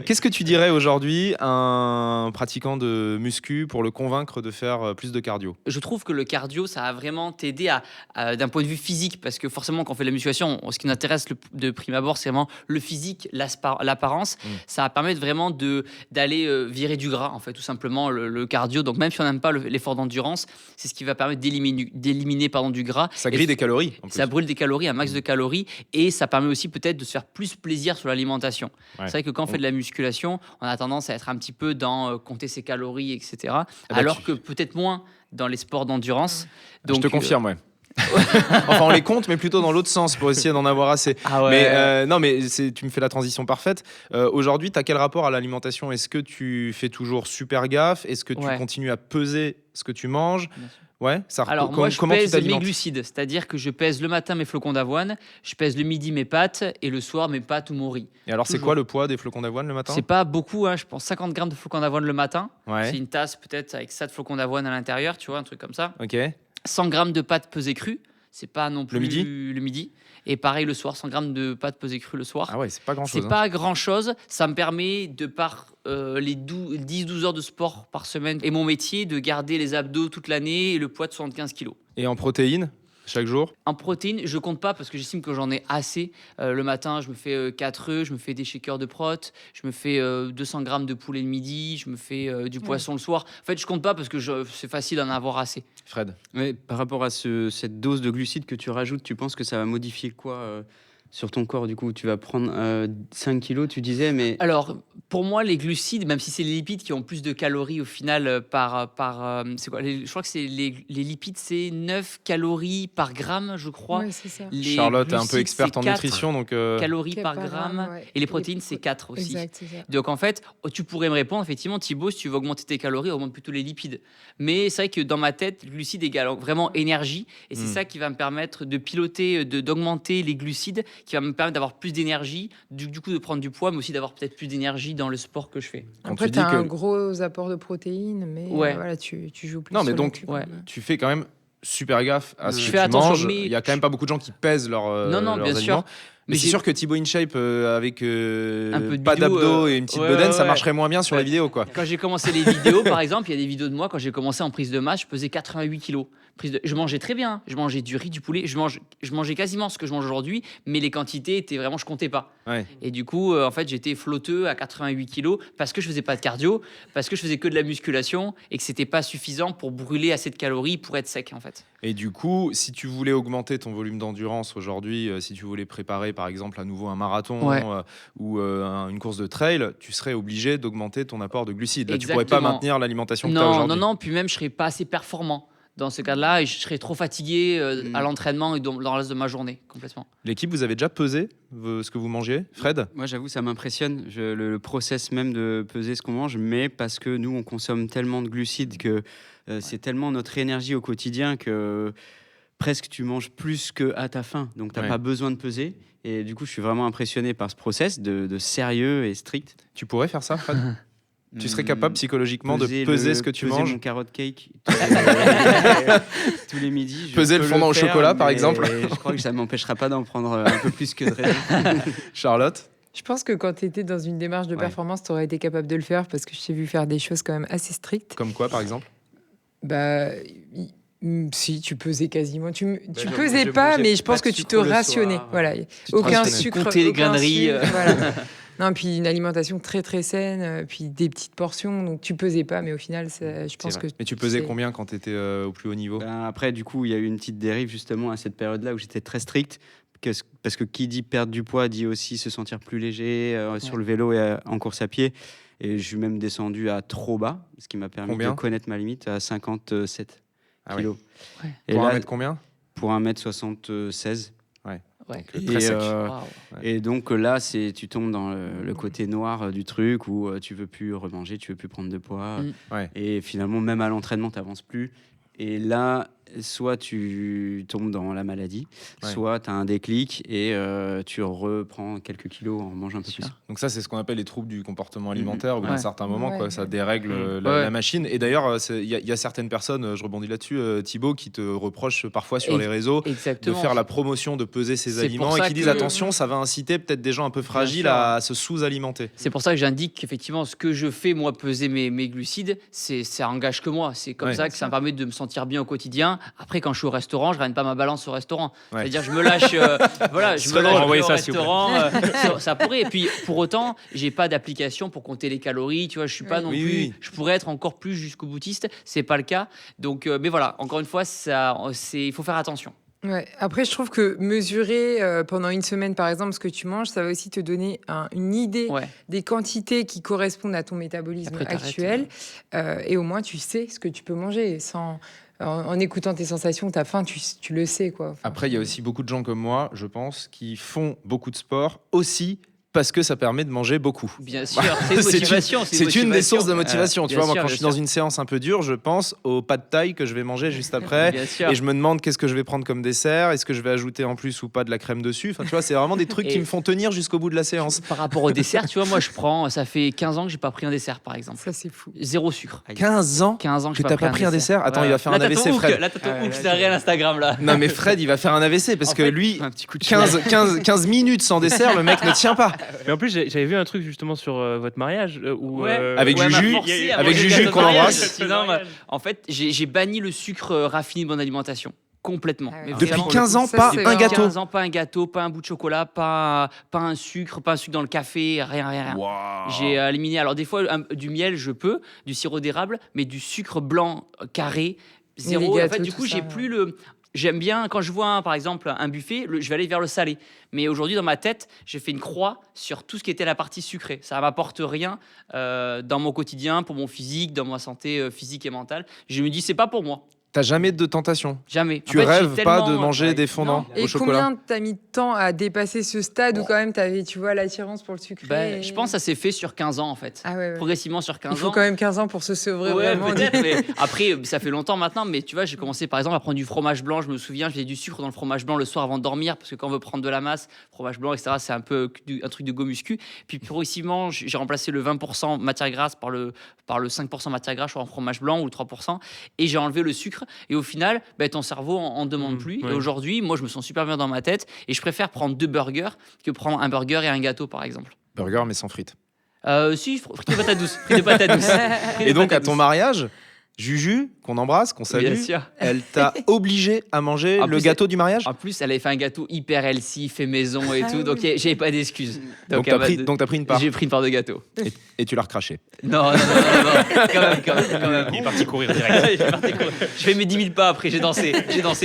Qu'est-ce que tu dirais aujourd'hui à un pratiquant de muscu pour le convaincre de faire plus de cardio? Je trouve que le cardio, ça va vraiment t'aider d'un point de vue physique, parce que forcément, quand on fait de la musculation, ce qui nous intéresse de prime abord, c'est vraiment le physique, l'apparence. Ça va permettre vraiment d'aller virer du gras, en fait, tout simplement, le cardio. Donc même si on n'aime pas l'effort d'endurance, c'est ce qui va permettre d'éliminer du gras. Ça grille des calories. Ça brûle des calories, un max de calories, et ça permet aussi peut-être de se faire plus plaisir sur l'alimentation. Ouais. C'est vrai que quand on fait de la musculation, on a tendance à être un petit peu dans compter ses calories, etc. Alors que peut-être moins dans les sports d'endurance. Donc, je te confirme, ouais. Enfin, on les compte, mais plutôt dans l'autre sens pour essayer d'en avoir assez. Ah ouais. Mais tu me fais la transition parfaite. Aujourd'hui, tu as quel rapport à l'alimentation? Est-ce que tu fais toujours super gaffe? Est-ce que tu continues à peser ce que tu manges? Ouais, alors moi je pèse mes glucides, c'est-à-dire que je pèse le matin mes flocons d'avoine, je pèse le midi mes pâtes et le soir mes pâtes ou mon riz. Et alors c'est quoi le poids des flocons d'avoine le matin? C'est pas beaucoup, je pense 50 grammes de flocons d'avoine le matin. Ouais. C'est une tasse peut-être avec ça de flocons d'avoine à l'intérieur, tu vois, un truc comme ça. Ok. 100 grammes de pâtes pesées crues, c'est pas non plus le midi. Et pareil le soir, 100 grammes de pâtes pesées crues le soir. Ah ouais, c'est pas grand-chose. C'est pas grand-chose. Ça me permet, de par les 10-12 heures de sport par semaine et mon métier, de garder les abdos toute l'année et le poids de 75 kilos. Et en protéines? Chaque jour? En protéines, je compte pas parce que j'estime que j'en ai assez. Le matin, je me fais 4 œufs, je me fais des shakers de prot, je me fais 200 grammes de poulet le midi, je me fais du poisson le soir. En fait, je compte pas parce que c'est facile d'en avoir assez. Fred? Ouais, par rapport à cette dose de glucides que tu rajoutes, tu penses que ça va modifier quoi sur ton corps? Du coup, tu vas prendre 5 kilos, tu disais, mais... Alors, pour moi, les glucides, même si c'est les lipides qui ont plus de calories au final c'est quoi je crois que c'est les lipides, c'est 9 calories par gramme, je crois. Ouais, c'est ça. Charlotte est un peu experte en nutrition, donc... calories par Par gramme. gramme, ouais. Et les protéines, c'est 4 aussi. Exact, c'est ça. Donc en fait, tu pourrais me répondre, effectivement, Thibaut, si tu veux augmenter tes calories, augmente plutôt les lipides. Mais c'est vrai que dans ma tête, glucides égale vraiment énergie. Et c'est ça qui va me permettre de piloter, d'augmenter les glucides, qui va me permettre d'avoir plus d'énergie, du coup de prendre du poids, mais aussi d'avoir peut-être plus d'énergie dans le sport que je fais. Après, tu as un gros apport de protéines, mais voilà, tu joues plus. Non, mais sur donc, tu fais quand même super gaffe à ce que tu manges. Il y a quand même pas beaucoup de gens qui pèsent leurs bien aliments. sûr. Mais c'est sûr que Thibaut InShape avec un peu de pas bidou, d'abdos et une petite bedaine, ça marcherait moins bien sur les vidéos, quoi. Quand j'ai commencé les vidéos, par exemple, il y a des vidéos de moi, quand j'ai commencé en prise de masse, je pesais 88 kilos. Je mangeais très bien, je mangeais du riz, du poulet, je mangeais quasiment ce que je mange aujourd'hui, mais les quantités étaient vraiment, je comptais pas. Ouais. Et du coup, en fait, j'étais flotteux à 88 kilos parce que je faisais pas de cardio, parce que je faisais que de la musculation et que c'était pas suffisant pour brûler assez de calories pour être sec, en fait. Et du coup, si tu voulais augmenter ton volume d'endurance aujourd'hui, si tu voulais préparer par exemple à nouveau un marathon ou une course de trail, tu serais obligé d'augmenter ton apport de glucides. Là, tu pourrais pas maintenir l'alimentation que tu as aujourd'hui. Non, puis même je serais pas assez performant dans ce cas-là et je serais trop fatigué à l'entraînement et dans le reste de ma journée, complètement. L'équipe, vous avez déjà pesé ce que vous mangez, Fred? Moi, j'avoue, ça m'impressionne, le process même de peser ce qu'on mange, mais parce que nous, on consomme tellement de glucides que c'est tellement notre énergie au quotidien que presque tu manges plus qu'à ta faim. Donc, tu n'as pas besoin de peser. Et du coup, je suis vraiment impressionné par ce process de sérieux et strict. Tu pourrais faire ça, Fred? Tu serais capable psychologiquement de peser ce que tu manges? Peser mon carrot cake tous les midis. Peser le fondant au chocolat, par exemple? Je crois que ça ne m'empêchera pas d'en prendre un peu plus que de raison. Charlotte? Je pense que quand tu étais dans une démarche de performance, tu aurais été capable de le faire parce que je t'ai vu faire des choses quand même assez strictes. Comme quoi, par exemple? Si, tu pesais quasiment. Tu pesais pas, mais je pense que tu te rationnais. Voilà. Aucun sucre. Compter les graineries. Voilà. Non, puis une alimentation très très saine, puis des petites portions. Donc tu pesais pas, mais au final, je pense que. Mais tu pesais combien quand tu étais au plus haut niveau? Après, du coup, il y a eu une petite dérive justement à cette période-là où j'étais très strict. Parce que qui dit perdre du poids dit aussi se sentir plus léger sur le vélo et en course à pied. Et je suis même descendu à trop bas, ce qui m'a permis de connaître ma limite à 57 kilos. Ouais. Et pour 1 mètre combien? Pour 1m76. Ouais. Et donc là, tu tombes dans le côté noir du truc où tu veux plus remanger, tu veux plus prendre de poids. Et finalement, même à l'entraînement, tu n'avances plus. Et là, soit tu tombes dans la maladie, soit tu as un déclic et tu reprends quelques kilos en mangeant un peu plus. Donc ça, c'est ce qu'on appelle les troubles du comportement alimentaire, où à un certain moment, ça dérègle la machine. Et d'ailleurs, il y a certaines personnes, je rebondis là-dessus, Thibaut, qui te reprochent parfois sur les réseaux de faire la promotion de peser ses aliments et qui disent attention, ça va inciter peut-être des gens un peu fragiles à se sous-alimenter. C'est pour ça que j'indique qu'effectivement, ce que je fais, moi, peser mes glucides, ça engage que moi. C'est comme ça que ça me permet de me sentir bien au quotidien. Après, quand je suis au restaurant, je ramène pas ma balance au restaurant. C'est-à-dire, je me lâche, je me lâche au restaurant. Ça pourrait. Et puis, pour autant, j'ai pas d'application pour compter les calories. Tu vois, je suis pas non plus. Je pourrais être encore plus jusqu'au boutiste. C'est pas le cas. Donc, mais voilà. Encore une fois, il faut faire attention. Ouais. Après, je trouve que mesurer pendant une semaine, par exemple, ce que tu manges, ça va aussi te donner une idée des quantités qui correspondent à ton métabolisme actuel. Et au moins, tu sais ce que tu peux manger en écoutant tes sensations, ta faim, tu le sais, quoi. Après, il y a aussi beaucoup de gens comme moi, je pense, qui font beaucoup de sport aussi parce que ça permet de manger beaucoup. Bien sûr, c'est une motivation. C'est une des sources de motivation. Tu vois, moi, quand je suis dans une séance un peu dure, je pense au pad thai que je vais manger juste après. Et je me demande qu'est-ce que je vais prendre comme dessert. Est-ce que je vais ajouter en plus ou pas de la crème dessus? Enfin, tu vois, c'est vraiment des trucs qui me font tenir jusqu'au bout de la séance. Par rapport au dessert, tu vois, moi, ça fait 15 ans que j'ai pas pris un dessert, par exemple. Ça, c'est fou. 0 sucre. 15 ans que t'as pas pris un dessert? Attends, il va faire un AVC, Fred. Là, t'as ton hook, c'est un réel Instagram, là. Non, mais Fred, il va faire un AVC parce que lui, 15 minutes sans dessert, le mec ne tient pas. Mais en plus, j'avais vu un truc justement sur votre mariage où avec Juju qu'on embrasse. En fait, j'ai banni le sucre raffiné de mon alimentation. Complètement. Ah ouais. Mais Depuis vraiment, 15 ans, ça, pas c'est un vraiment- gâteau. 15 ans, pas un gâteau, pas un bout de chocolat, pas un sucre dans le café, rien. Waouh. J'ai éliminé. Alors des fois du miel, je peux, du sirop d'érable, mais du sucre blanc carré, zéro. les En gâteaux, fait, du tout coup, j'ai ça. plus le. J'aime bien quand je vois par exemple un buffet, je vais aller vers le salé. Mais aujourd'hui, dans ma tête, j'ai fait une croix sur tout ce qui était la partie sucrée. Ça m'apporte rien dans mon quotidien, pour mon physique, dans ma santé physique et mentale. Je me dis, c'est pas pour moi. T'as jamais de tentation. Jamais. Tu En fait, j'ai rêves pas de tellement- manger des fondants Non. au Et chocolat. combien t'as mis de temps à dépasser ce stade où quand même t'avais, tu vois, l'attirance pour le sucré Ben, je pense que ça s'est fait sur 15 ans en fait. Ah ouais. Progressivement sur 15 Il faut ans. quand même 15 ans pour se sevrer Ouais, vraiment. peut-être, mais après, ça fait longtemps maintenant, mais tu vois, j'ai commencé par exemple à prendre du fromage blanc. Je me souviens, je faisais du sucre dans le fromage blanc le soir avant de dormir, parce que quand on veut prendre de la masse, fromage blanc, etc., c'est un peu un truc de go muscu. Puis progressivement, j'ai remplacé le 20% matière grasse par le 5% matière grasse, soit en fromage blanc ou le 3%, et j'ai enlevé le sucre. Et au final, ben, ton cerveau en demande plus. ouais. Et aujourd'hui, moi, je me sens super bien dans ma tête, et je préfère prendre 2 burgers que prendre un burger et un gâteau, par exemple. Burger, mais sans frites. Si, frites de patates douces. Frites de patates douces. Frites Et de donc, à patates ton douces. mariage, Juju, qu'on embrasse, qu'on salue, Bien sûr. elle t'a obligé à manger En le plus, gâteau du mariage. En plus, elle avait fait un gâteau hyper healthy, fait maison et Ah tout, oui. donc j'avais pas d'excuses. Donc, t'as pris une part J'ai pris une part de gâteau. et tu l'as recraché. Non, quand même. Il est parti courir direct. Ah, Je fais mes 10 000 pas après, j'ai dansé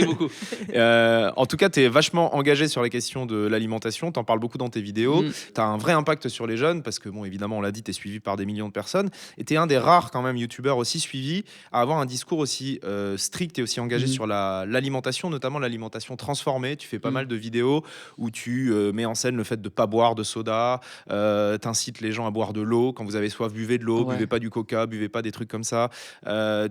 beaucoup. En tout cas, tu es vachement engagé sur les questions de l'alimentation. Tu en parles beaucoup dans tes vidéos. Tu as un vrai impact sur les jeunes parce que, bon, évidemment, on l'a dit, tu es suivi par des millions de personnes. Et tu es un des rares, quand même, youtubeurs aussi suivis à avoir un discours aussi strict et aussi engagé sur l'alimentation, notamment l'alimentation transformée. Tu fais pas mal de vidéos où tu mets en scène le fait de ne pas boire de soda. Tu incites les gens à boire de l'eau. Quand vous avez soif, buvez de l'eau. Ouais. Buvez pas du coca, buvez pas des trucs comme ça.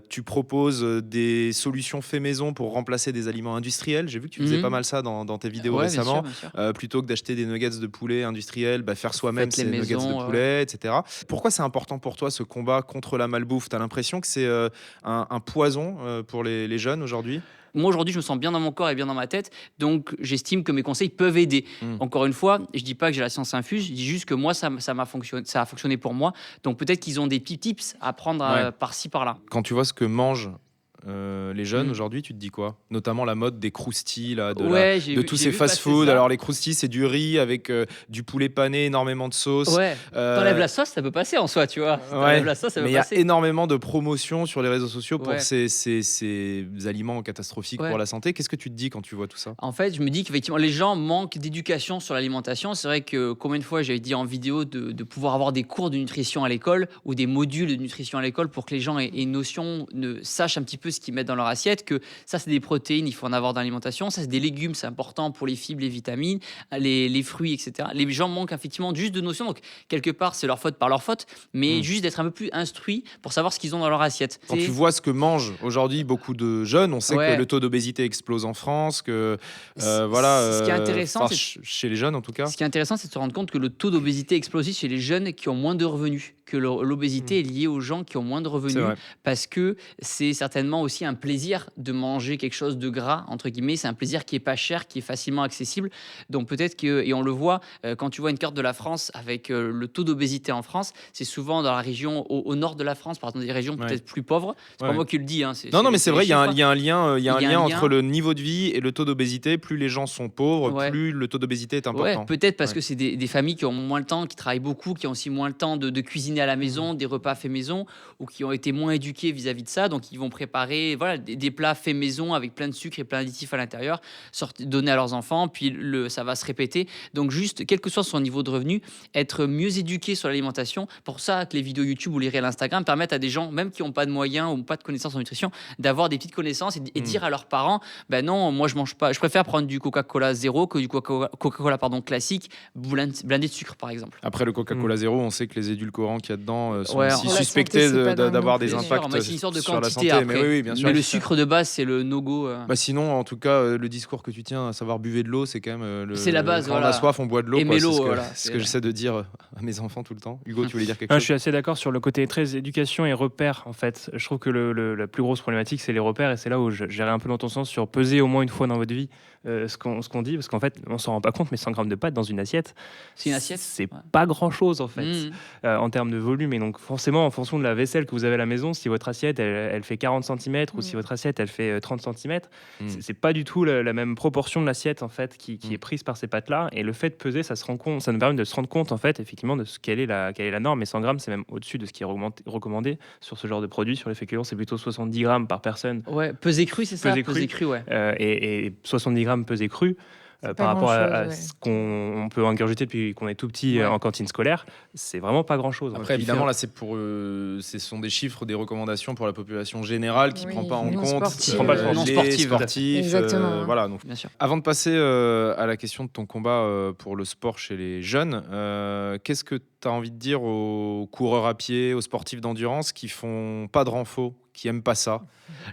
Tu proposes des solutions fait maison pour remplacer des aliments industriels. J'ai vu que tu faisais pas mal ça dans tes vidéos Ouais, récemment. bien sûr. Plutôt que d'acheter des nuggets de poulet industriels, faire soi-même Faites les ces nuggets maisons, de poulet, etc. Pourquoi c'est important pour toi ce combat contre la malbouffe? Tu as l'impression que c'est un poison pour les jeunes aujourd'hui? Moi, aujourd'hui, je me sens bien dans mon corps et bien dans ma tête, donc j'estime que mes conseils peuvent aider. Encore une fois, je dis pas que j'ai la science infuse, je dis juste que moi, ça a fonctionné pour moi. Donc peut-être qu'ils ont des petits tips à prendre par-ci, par-là. Quand tu vois ce que mangent les jeunes aujourd'hui, tu te dis quoi? Notamment la mode des croustilles, là, de tous ces fast-food. Alors les croustilles, c'est du riz avec du poulet pané, énormément de sauce. Ouais. T'enlèves la sauce, ça peut passer en soi, tu vois. T'enlèves la sauce, ça peut mais il y a passer. énormément de promotions sur les réseaux sociaux pour Ouais. ces aliments catastrophiques pour la santé. Qu'est-ce que tu te dis quand tu vois tout ça? En fait, je me dis qu'effectivement, les gens manquent d'éducation sur l'alimentation. C'est vrai que combien de fois j'avais dit en vidéo de pouvoir avoir des cours de nutrition à l'école ou des modules de nutrition à l'école pour que les gens aient une notion, sachent un petit peu ce qu'ils mettent dans leur assiette, que ça, c'est des protéines, il faut en avoir dans l'alimentation. Ça, c'est des légumes, c'est important pour les fibres, les vitamines, les fruits, etc. Les gens manquent effectivement juste de notions. Donc, quelque part, c'est leur faute par leur faute, mais juste d'être un peu plus instruits pour savoir ce qu'ils ont dans leur assiette. Quand tu vois ce que mangent aujourd'hui beaucoup de jeunes, on sait que le taux d'obésité explose en France, que ce qui est intéressant, chez les jeunes en tout cas. Ce qui est intéressant, c'est de se rendre compte que le taux d'obésité explose aussi chez les jeunes qui ont moins de revenus, que l'obésité est liée aux gens qui ont moins de revenus, parce que c'est certainement aussi un plaisir de manger quelque chose de gras, entre guillemets. C'est un plaisir qui est pas cher, qui est facilement accessible. Donc peut-être que, et on le voit, quand tu vois une carte de la France avec le taux d'obésité en France, c'est souvent dans la région au nord de la France, par exemple des régions peut-être plus pauvres. C'est pas moi qui le dis. Hein, non, mais c'est vrai, il y a un lien entre le niveau de vie et le taux d'obésité. Plus les gens sont pauvres, plus le taux d'obésité est important. Peut-être parce que c'est des familles qui ont moins le temps, qui travaillent beaucoup, qui ont aussi moins le temps de cuisiner à la maison, des repas faits maison, ou qui ont été moins éduqués vis-à-vis de ça. Donc ils vont préparer des plats faits maison avec plein de sucre et plein d'additifs à l'intérieur, donner à leurs enfants, puis ça va se répéter. Donc juste, quel que soit son niveau de revenu, être mieux éduqué sur l'alimentation. Pour ça que les vidéos YouTube ou les réels Instagram permettent à des gens, même qui n'ont pas de moyens ou pas de connaissances en nutrition, d'avoir des petites connaissances et dire à leurs parents, ben non, moi je mange pas, je préfère prendre du Coca-Cola zéro que du Coca-Cola classique, blindé de sucre par exemple. Après le Coca-Cola zéro, on sait que les édulcorants qu'il y a dedans sont aussi la suspectés santé, d'avoir des Bien impacts sûr, mais c'est une sorte de sur la quantité santé. après. Mais oui, bien sûr. Mais le sucre de base, c'est le no-go. Sinon, en tout cas, le discours que tu tiens, à savoir buvez de l'eau, c'est quand même c'est la base. Quand on a soif, on boit de l'eau. Aimez C'est l'eau, ce que j'essaie de dire à mes enfants tout le temps. Hugo, tu voulais dire quelque chose? Je suis assez d'accord sur le côté très éducation et repères, en fait. Je trouve que la plus grosse problématique, c'est les repères, et c'est là où j'irai un peu dans ton sens sur peser au moins une fois dans votre vie ce qu'on dit, parce qu'en fait, on s'en rend pas compte, mais 100 grammes de pâtes dans une assiette, c'est pas grand-chose, en fait, en termes de volume. Et donc, forcément, en fonction de la vaisselle que vous avez à la maison, si votre assiette, elle fait 40 cm cm ou si votre assiette elle fait 30 cm, c'est pas du tout la même proportion de l'assiette en fait qui est prise par ces pâtes-là. Et le fait de peser, ça nous permet de se rendre compte en fait effectivement de quelle est la norme. Et 100 grammes, c'est même au-dessus de ce qui est recommandé sur ce genre de produit. Sur les féculents, c'est plutôt 70 grammes par personne. Ouais, pesé cru, c'est ça. Pesé cru, ouais. Et 70 grammes pesé cru. Par rapport à ce qu'on peut ingurgiter depuis qu'on est tout petit en cantine scolaire, c'est vraiment pas grand-chose. Après, évidemment, là, ce sont des chiffres, des recommandations pour la population générale qui ne prend pas en compte les sportifs. Voilà, donc, bien sûr. Avant de passer à la question de ton combat pour le sport chez les jeunes, qu'est-ce que tu as envie de dire aux coureurs à pied, aux sportifs d'endurance qui font pas de renfort, qui aiment pas ça?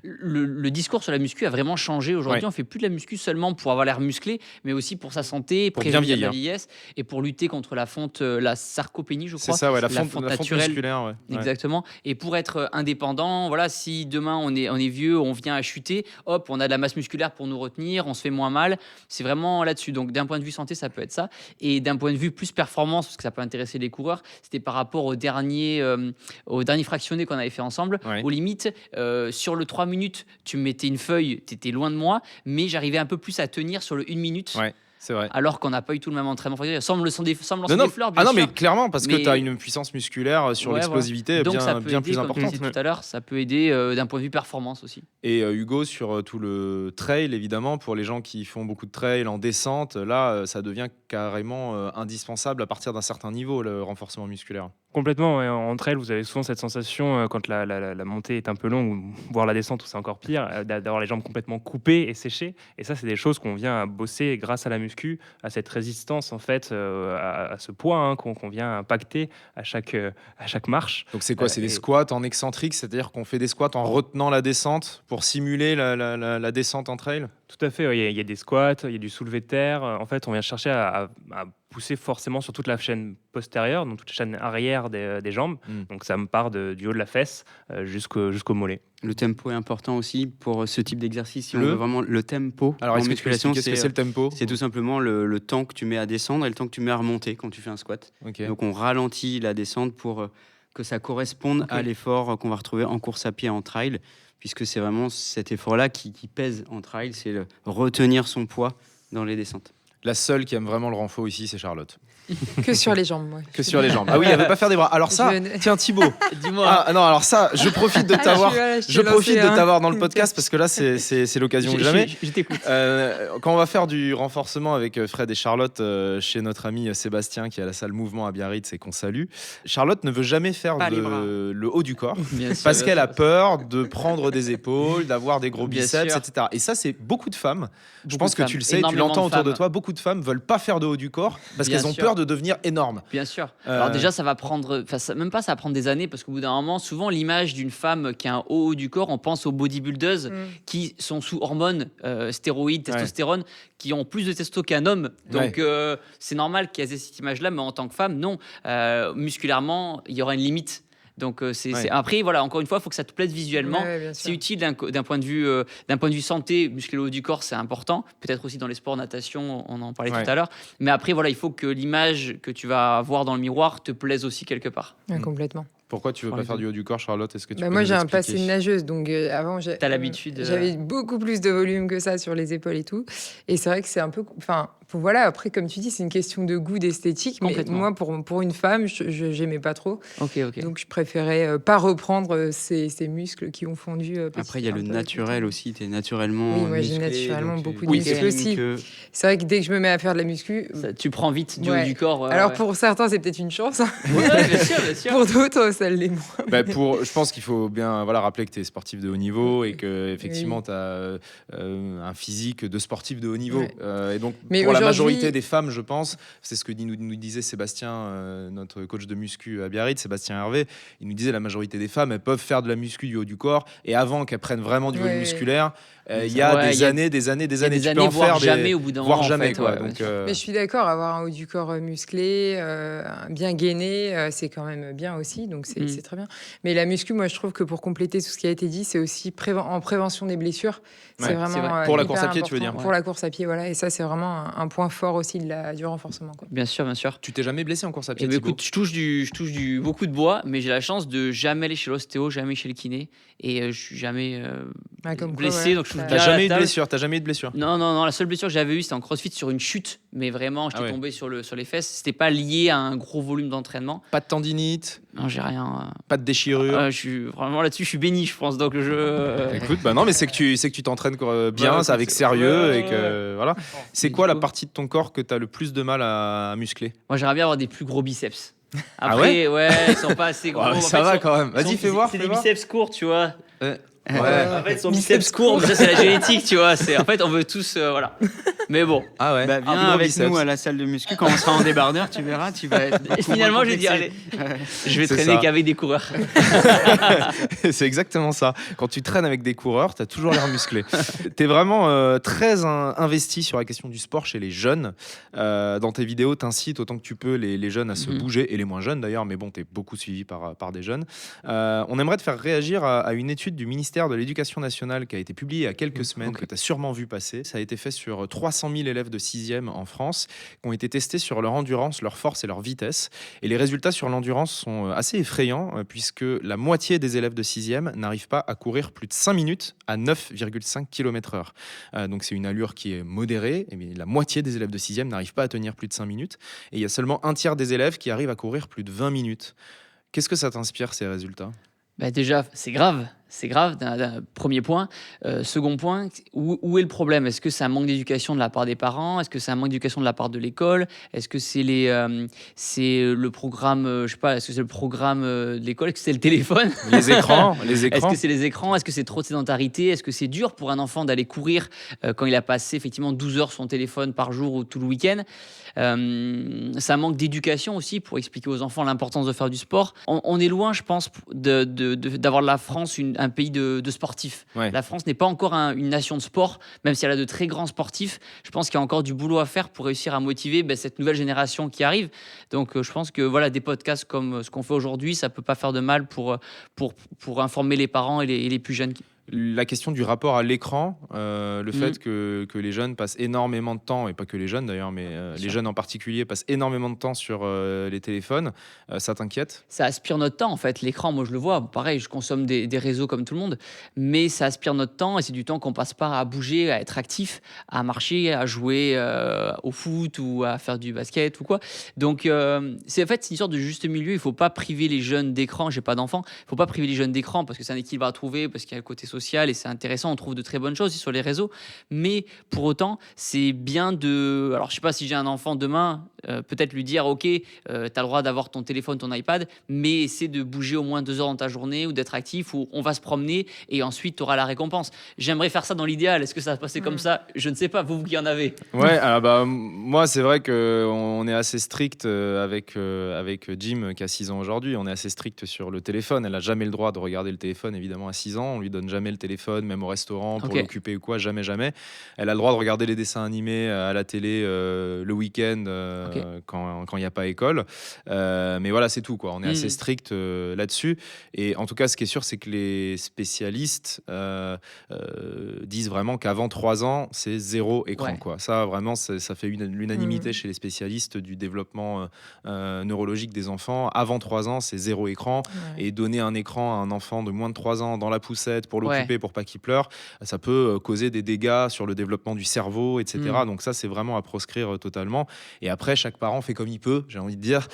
Le discours sur la muscu a vraiment changé. Aujourd'hui, on fait plus de la muscu seulement pour avoir l'air musclé, mais aussi pour sa santé, pour bien vieillir, la vieillesse et pour lutter contre la fonte, la sarcopénie, je crois. C'est ça, la fonte naturelle. Musculaire, exactement. Et pour être indépendant, voilà, si demain on est vieux, on vient à chuter, hop, on a de la masse musculaire pour nous retenir, on se fait moins mal. C'est vraiment là-dessus. Donc, d'un point de vue santé, ça peut être ça. Et d'un point de vue plus performance, parce que ça peut intéresser les coureurs, c'était par rapport au dernier fractionné qu'on avait fait ensemble. Aux limites, sur le 3 minutes, tu me mettais une feuille, tu étais loin de moi, mais j'arrivais un peu plus à tenir sur le 1 minute. Ouais, c'est vrai. Alors qu'on n'a pas eu tout le même entraînement. Sans me lancer des fleurs, bien sûr. Mais clairement, parce que tu as une puissance musculaire sur l'explosivité bien plus importante. Comme je disais tout à l'heure, ça peut aider d'un point de vue performance aussi. Et Hugo, sur tout le trail, évidemment, pour les gens qui font beaucoup de trail en descente, là, ça devient carrément indispensable à partir d'un certain niveau, le renforcement musculaire. Complètement. En trail, vous avez souvent cette sensation, quand la montée est un peu longue, voire la descente où c'est encore pire, d'avoir les jambes complètement coupées et séchées. Et ça, c'est des choses qu'on vient bosser grâce à la muscu, à cette résistance, en fait, à ce poids qu'on vient impacter à chaque marche. Donc, c'est quoi? C'est des squats en excentrique, c'est-à-dire qu'on fait des squats en retenant la descente pour simuler la descente en trail? Tout à fait. Il y a des squats, il y a du soulevé de terre. En fait, on vient chercher à pousser forcément sur toute la chaîne postérieure, donc toute la chaîne arrière des jambes. Donc ça me part du haut de la fesse jusqu'au mollet. Le tempo est important aussi pour ce type d'exercice. Si on veut vraiment le tempo. Alors, en musculation, qu'est-ce que c'est le tempo? C'est tout simplement le temps que tu mets à descendre et le temps que tu mets à remonter quand tu fais un squat. Okay. Donc on ralentit la descente pour que ça corresponde à l'effort qu'on va retrouver en course à pied en trail, puisque c'est vraiment cet effort-là qui pèse en trail, c'est retenir son poids dans les descentes. La seule qui aime vraiment le renfort ici, c'est Charlotte. Que sur les jambes, moi. Que sur les jambes. Ah oui, elle veut pas faire des bras. Alors ça, tiens Thibaut. Dis-moi. Ah non, alors ça, je profite de t'avoir. Je profite de t'avoir dans le podcast parce que là, c'est l'occasion que jamais. Je t'écoute. Quand on va faire du renforcement avec Fred et Charlotte chez notre ami Sébastien qui est à la salle Mouvement à Biarritz et qu'on salue, Charlotte ne veut jamais faire le haut du corps parce qu'elle a peur de prendre des épaules, d'avoir des gros biceps, etc. Et ça, c'est beaucoup de femmes. Je pense que tu le sais, tu l'entends autour de toi. Beaucoup de femmes veulent pas faire de haut du corps parce qu'elles ont peur de devenir énorme. Bien sûr. Alors déjà, ça va prendre, même pas, ça va prendre des années parce qu'au bout d'un moment, souvent l'image d'une femme qui a un haut du corps, on pense aux bodybuilders qui sont sous hormones, stéroïdes, testostérone, qui ont plus de testo qu'un homme. Donc c'est normal qu'il y ait cette image-là, mais en tant que femme, non. Musculairement, il y aura une limite. Donc après, voilà, encore une fois, il faut que ça te plaise visuellement. C'est utile d'un point de vue santé, muscler le haut du corps, c'est important. Peut-être aussi dans les sports natation, on en parlait tout à l'heure. Mais après, voilà, il faut que l'image que tu vas voir dans le miroir te plaise aussi quelque part. Complètement. Pourquoi tu veux pas faire du haut du corps, Charlotte? Est-ce que tu peux moi, nous j'ai un expliquer? passé de nageuse, donc avant, t'as l'habitude. J'avais beaucoup plus de volume que ça sur les épaules et tout. Et c'est vrai que c'est un peu, voilà. Après, comme tu dis, c'est une question de goût, d'esthétique. Mais moi, pour une femme, j'aimais pas trop. Ok. Donc, je préférais pas reprendre ces muscles qui ont fondu. Après, il y a le naturel aussi. T'es naturellement. Oui, moi, j'ai naturellement beaucoup de muscles aussi. C'est vrai que dès que je me mets à faire de la muscu, tu prends vite du haut du corps. Alors pour certains, c'est peut-être une chance. Bien sûr. Pour d'autres, ça l'est moins. Je pense qu'il faut bien rappeler que tu es sportif de haut niveau et que effectivement tu as un physique de sportif de haut niveau. Et donc pour la majorité des femmes, je pense, c'est ce que nous disait Sébastien, notre coach de muscu à Biarritz, Sébastien Hervé. Il nous disait la majorité des femmes, elles peuvent faire de la muscu du haut du corps et avant qu'elles prennent vraiment du volume musculaire, il y a des années. Tu peux en faire jamais au bout d'un moment. Jamais. Mais je suis d'accord, avoir un haut du corps musclé, bien gainé, c'est quand même bien aussi. Donc c'est très bien. Mais la muscu, moi, je trouve que pour compléter tout ce qui a été dit, c'est aussi en prévention des blessures. C'est vraiment pour la course à pied, tu veux dire? Pour la course à pied, voilà. Et ça, c'est vraiment un un point fort aussi du renforcement, quoi. Bien sûr, bien sûr. Tu t'es jamais blessé en course à pied? Écoute, je touche beaucoup de bois, mais j'ai la chance de jamais aller chez l'ostéo, jamais chez le kiné, et je suis jamais blessé. Donc je touche bien T'as à jamais la eu de table. blessure? T'as jamais eu de blessure? Non. La seule blessure que j'avais eue, c'était en CrossFit sur une chute, mais vraiment, j'étais tombé sur les fesses. C'était pas lié à un gros volume d'entraînement. Pas de tendinite? Non, j'ai rien. Pas de déchirure? Vraiment là-dessus, je suis béni, je pense. Donc Écoute, non, mais c'est que tu t'entraînes bien, c'est avec sérieux et que voilà. C'est quoi la partie de ton corps que t'as le plus de mal à muscler? Moi, j'aimerais bien avoir des plus gros biceps. Après, ils sont pas assez gros. Ça va quand même. Vas-y, fais voir. C'est des biceps courts, tu vois. Ouais. En fait, son biceps court, ça c'est la génétique, tu vois. En fait, on veut tous, voilà. Mais bon. Ah ouais. Viens avec nous à la salle de muscu quand on sera en débardeur, tu verras, tu vas être. Et finalement, je vais dire, allez, je vais traîner qu'avec des coureurs. C'est exactement ça. Quand tu traînes avec des coureurs, t'as toujours l'air musclé. T'es vraiment très investi sur la question du sport chez les jeunes. Dans tes vidéos, t'incites autant que tu peux les jeunes à se bouger, et les moins jeunes d'ailleurs, mais bon, t'es beaucoup suivi par des jeunes. On aimerait te faire réagir à une étude du ministère de l'Éducation nationale qui a été publiée il y a quelques semaines, que tu as sûrement vu passer. Ça a été fait sur 300 000 élèves de 6e en France qui ont été testés sur leur endurance, leur force et leur vitesse. Et les résultats sur l'endurance sont assez effrayants puisque la moitié des élèves de 6e n'arrivent pas à courir plus de 5 minutes à 9,5 km/h. Donc c'est une allure qui est modérée, mais la moitié des élèves de 6e n'arrivent pas à tenir plus de 5 minutes. Et il y a seulement un tiers des élèves qui arrivent à courir plus de 20 minutes. Qu'est-ce que ça t'inspire, ces résultats? Déjà, c'est grave. C'est grave, d'un premier point. Second point, où est le problème? Est-ce que c'est un manque d'éducation de la part des parents? Est-ce que c'est un manque d'éducation de la part de l'école? Est-ce que c'est le programme, je sais pas, est-ce que c'est le programme de l'école? Est-ce que c'est le téléphone? Les écrans. Est-ce que c'est les écrans? Est-ce que c'est trop de sédentarité? Est-ce que c'est dur pour un enfant d'aller courir quand il a passé effectivement 12 heures sur son téléphone par jour ou tout le week-end? Ça manque d'éducation aussi pour expliquer aux enfants l'importance de faire du sport. On est loin, je pense, d'avoir de la France un pays de sportifs. Ouais. La France n'est pas encore une nation de sport, même si elle a de très grands sportifs. Je pense qu'il y a encore du boulot à faire pour réussir à motiver cette nouvelle génération qui arrive. Donc je pense que voilà, des podcasts comme ce qu'on fait aujourd'hui, ça peut pas faire de mal pour informer les parents et les plus jeunes. La question du rapport à l'écran, le fait que les jeunes passent énormément de temps, et pas que les jeunes d'ailleurs, mais les jeunes en particulier passent énormément de temps sur les téléphones, ça t'inquiète? Ça aspire notre temps en fait, l'écran, moi je le vois, pareil, je consomme des réseaux comme tout le monde, mais ça aspire notre temps et c'est du temps qu'on passe pas à bouger, à être actif, à marcher, à jouer au foot ou à faire du basket ou quoi. Donc c'est une sorte de juste milieu, il faut pas priver les jeunes d'écran, j'ai pas d'enfants, il faut pas priver les jeunes d'écran parce que c'est un équilibre à trouver, parce qu'il y a le côté social et c'est intéressant, on trouve de très bonnes choses sur les réseaux, mais pour autant c'est bien alors je sais pas si j'ai un enfant demain, peut-être lui dire ok, t'as le droit d'avoir ton téléphone, ton iPad, mais essaie de bouger au moins 2 heures dans ta journée ou d'être actif, ou on va se promener et ensuite tu auras la récompense. J'aimerais faire ça dans l'idéal, est-ce que ça va se passer comme ça? Je ne sais pas, vous qui en avez. Ouais, alors moi c'est vrai qu'on est assez strict avec Jim qui a 6 ans aujourd'hui, on est assez strict sur le téléphone. Elle a jamais le droit de regarder le téléphone évidemment à 6 ans, on lui donne jamais le téléphone, même au restaurant pour l'occuper ou quoi, jamais. Elle a le droit de regarder les dessins animés à la télé le week-end quand il n'y a pas école, mais voilà, c'est tout quoi. On est assez strict là-dessus, et en tout cas ce qui est sûr c'est que les spécialistes disent vraiment qu'avant 3 ans c'est 0 écran quoi. Ça vraiment ça fait l'unanimité chez les spécialistes du développement neurologique des enfants. Avant 3 ans c'est 0 écran, et donner un écran à un enfant de moins de 3 ans dans la poussette pour l'occuper, pour pas qu'il pleure, ça peut causer des dégâts sur le développement du cerveau, etc. Donc ça, c'est vraiment à proscrire totalement. Et après, chaque parent fait comme il peut, j'ai envie de dire,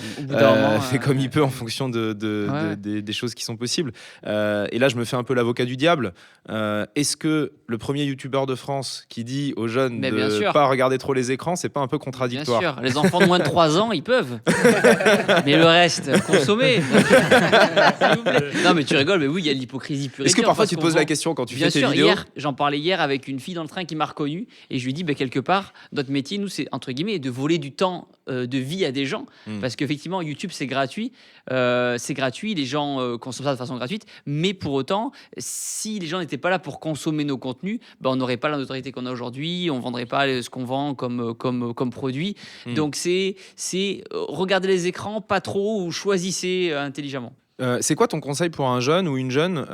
fait comme il peut en fonction des choses qui sont possibles. Et là, je me fais un peu l'avocat du diable. Est-ce que le premier youtubeur de France qui dit aux jeunes de ne pas regarder trop les écrans, c'est pas un peu contradictoire? Bien sûr, les enfants de moins de 3 ans, ils peuvent. Mais le reste, consommer. S'il vous plaît. Non, mais tu rigoles, mais oui, il y a de l'hypocrisie pure. Est-ce que parfois tu te poses la question quand tu fais tes vidéos? J'en parlais hier avec une fille dans le train qui m'a reconnu et je lui dis quelque part, notre métier, nous, c'est entre guillemets de voler du temps de vie à des gens, parce qu'effectivement YouTube c'est gratuit, les gens consomment ça de façon gratuite, mais pour autant, si les gens n'étaient pas là pour consommer nos contenus, on n'aurait pas la notoriété qu'on a aujourd'hui, on vendrait pas ce qu'on vend comme produit. Donc c'est regarder les écrans, pas trop, ou choisissez intelligemment. C'est quoi ton conseil pour un jeune ou une jeune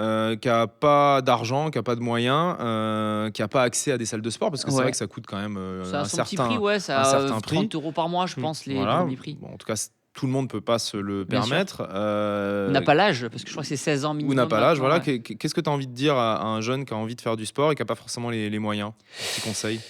qui n'a pas d'argent, qui n'a pas de moyens, qui n'a pas accès à des salles de sport? Parce que c'est vrai que ça coûte quand même un certain prix. Ça a 30 € par mois, je pense, les premiers prix. Bon, en tout cas, tout le monde ne peut pas se le permettre. Ou n'a pas l'âge, parce que je crois que c'est 16 ans minimum. Ou n'a pas l'âge, voilà. Qu'est-ce que tu as envie de dire à un jeune qui a envie de faire du sport et qui n'a pas forcément les moyens? Petit conseil.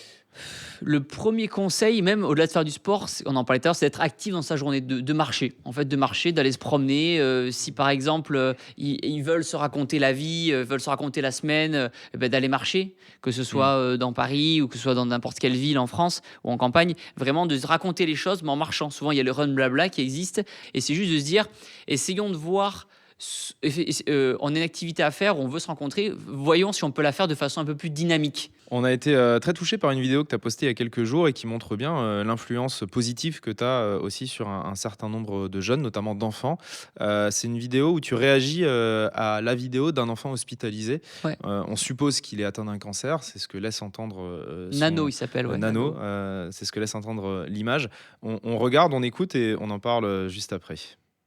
Le premier conseil, même au-delà de faire du sport, on en parlait tout à l'heure, c'est d'être actif dans sa journée, de marcher. En fait, de marcher, d'aller se promener. Si par exemple, ils veulent se raconter la vie, veulent se raconter la semaine, d'aller marcher, que ce soit dans Paris ou que ce soit dans n'importe quelle ville en France ou en campagne. Vraiment de se raconter les choses, mais en marchant. Souvent, il y a le run blabla qui existe. Et c'est juste de se dire, essayons de voir... on a une activité à faire, on veut se rencontrer, voyons si on peut la faire de façon un peu plus dynamique. On a été très touchés par une vidéo que tu as postée il y a quelques jours et qui montre bien l'influence positive que tu as aussi sur un certain nombre de jeunes, notamment d'enfants. C'est une vidéo où tu réagis à la vidéo d'un enfant hospitalisé. Ouais. On suppose qu'il est atteint d'un cancer, c'est ce que laisse entendre... Nano, il s'appelle. Nano, c'est ce que laisse entendre l'image. On regarde, on écoute et on en parle juste après.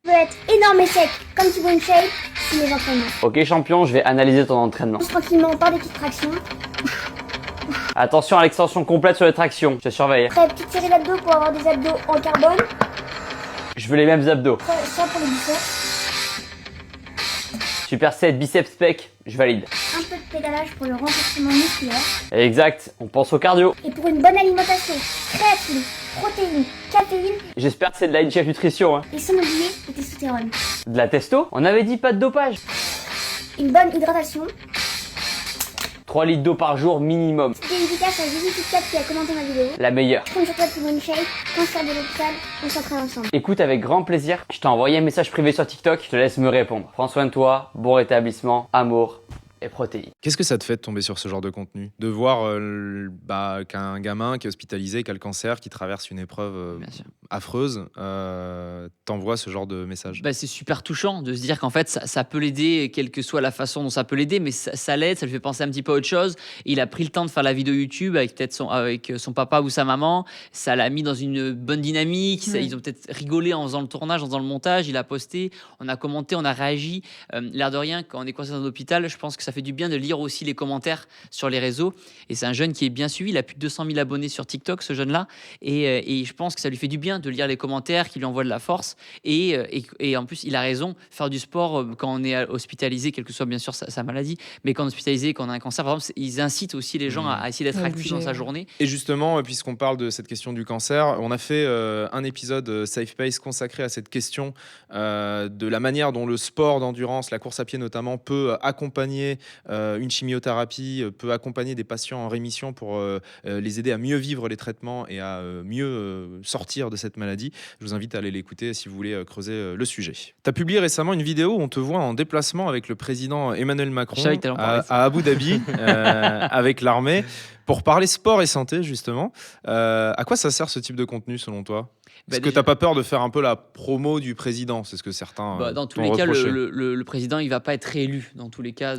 Je veux être énorme et sec, comme tu vois une shape, c'est mes entraînements. Ok champion, je vais analyser ton entraînement. Tranquillement, par des petites tractions. Attention à l'extension complète sur les tractions, je te surveille. Après, petite série d'abdos pour avoir des abdos en carbone. Je veux les mêmes abdos. Ça pour les biceps. Superset, biceps, pec, je valide. Un peu de pédalage pour le renforcement musculaire. Exact, on pense au cardio. Et pour une bonne alimentation, créatine, protéines, caféine. J'espère que c'est de la NGF Nutrition. Et sans oublier le testostérone. De la testo? On avait dit pas de dopage. Une bonne hydratation. 3 litres d'eau par jour minimum. C'était efficace à Jésus4 qui a commenté ma vidéo. La meilleure. Comme sur toi tu vois une shape, quand je sors de l'hôpital, on s'entraîne ensemble. Écoute, avec grand plaisir, je t'ai envoyé un message privé sur TikTok, je te laisse me répondre. Prends soin de toi, bon rétablissement, amour et protéines. Qu'est-ce que ça te fait de tomber sur ce genre de contenu? De voir qu'un gamin qui est hospitalisé, qui a le cancer, qui traverse une épreuve affreuse, t'envoie ce genre de message? C'est super touchant de se dire qu'en fait, ça peut l'aider, quelle que soit la façon dont ça peut l'aider, mais ça l'aide, ça lui fait penser un petit peu à autre chose. Il a pris le temps de faire la vidéo YouTube avec peut-être son papa ou sa maman. Ça l'a mis dans une bonne dynamique. Ils ont peut-être rigolé en faisant le tournage, en faisant le montage. Il a posté, on a commenté, on a réagi. L'air de rien, quand on est coincé dans l'hôpital, je pense que ça fait du bien de lire aussi les commentaires sur les réseaux. Et c'est un jeune qui est bien suivi. Il a plus de 200 000 abonnés sur TikTok, ce jeune-là. Et je pense que ça lui fait du bien de lire les commentaires, qui lui envoient de la force. Et en plus, il a raison. Faire du sport quand on est hospitalisé, quelle que soit bien sûr sa maladie, mais quand on est hospitalisé, quand on a un cancer, par exemple, ils incitent aussi les gens à essayer d'être actifs dans sa journée. Et justement, puisqu'on parle de cette question du cancer, on a fait un épisode Safe Pace consacré à cette question de la manière dont le sport d'endurance, la course à pied notamment, peut accompagner une chimiothérapie, peut accompagner des patients en rémission pour les aider à mieux vivre les traitements et à mieux sortir de cette maladie. Je vous invite à aller l'écouter si vous voulez creuser le sujet. Tu as publié récemment une vidéo où on te voit en déplacement avec le président Emmanuel Macron à Abu Dhabi avec l'armée pour parler sport et santé justement. À quoi ça sert ce type de contenu selon toi? Est-ce que tu n'as pas peur de faire un peu la promo du président? C'est ce que certains dans tous les cas, le président, il ne va pas être réélu. Dans tous les cas,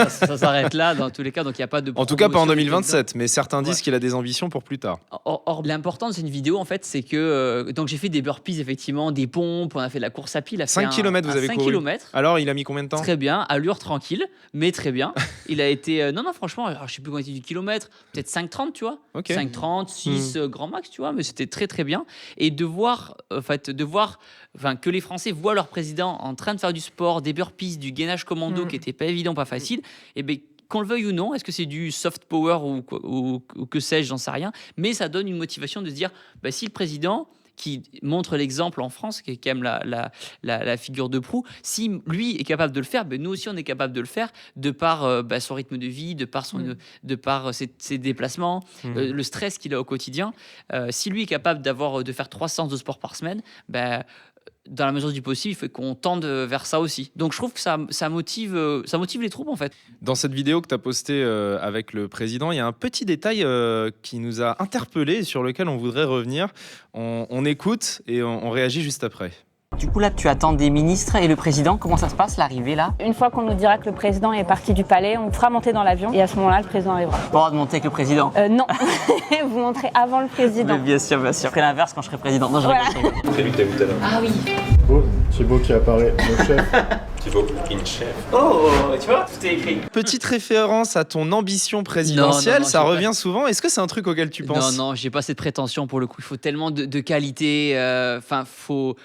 ça s'arrête là. Dans tous les cas, donc il n'y a pas de... En tout cas, pas en 2027, mais certains disent qu'il a des ambitions pour plus tard. Or l'important de cette vidéo, en fait, c'est que... donc j'ai fait des burpees, effectivement, des pompes, on a fait de la course à pied. 5 km, vous avez couru. 5 km. Alors, il a mis combien de temps? Très bien, allure tranquille, mais très bien. Il a été... non, franchement, alors, je ne sais plus combien était du kilomètre, peut-être 5,30, tu vois. Okay. 5,30, 6 grand max, tu vois, mais c'était très, très bien. Et de voir que les Français voient leur président en train de faire du sport, des burpees, du gainage commando qui n'était pas évident, pas facile, et bien, qu'on le veuille ou non, est-ce que c'est du soft power ou que sais-je, j'en sais rien, mais ça donne une motivation de se dire, si le président qui montre l'exemple en France, qui est quand même la figure de proue, si lui est capable de le faire, nous aussi on est capable de le faire, de par son rythme de vie, de par ses déplacements, le stress qu'il a au quotidien. Si lui est capable de faire 3 séances de sport par semaine, dans la mesure du possible, il faut qu'on tende vers ça aussi. Donc je trouve que ça motive les troupes en fait. Dans cette vidéo que tu as postée avec le président, il y a un petit détail qui nous a interpellés et sur lequel on voudrait revenir. On écoute et on réagit juste après. Du coup là tu attends des ministres et le président, comment ça se passe l'arrivée là? Une fois qu'on nous dira que le président est parti du palais, on fera monter dans l'avion et à ce moment-là le président arrivera. Pas droit de monter avec le président? Non, vous montrez avant le président. Mais bien sûr, je ferai l'inverse quand je serai président. Non, je rigole. Voilà. C'est lui que t'as vu tout à l'heure. Ah oui. Oh, Thibaut qui apparaît, le chef. Thibaut in chef. Oh, tu vois, tout est écrit. Petite référence à ton ambition présidentielle, Non, ça revient souvent. Est-ce que c'est un truc auquel tu penses? Non, j'ai pas cette prétention pour le coup. Il faut tellement de qualité. Enfin, faut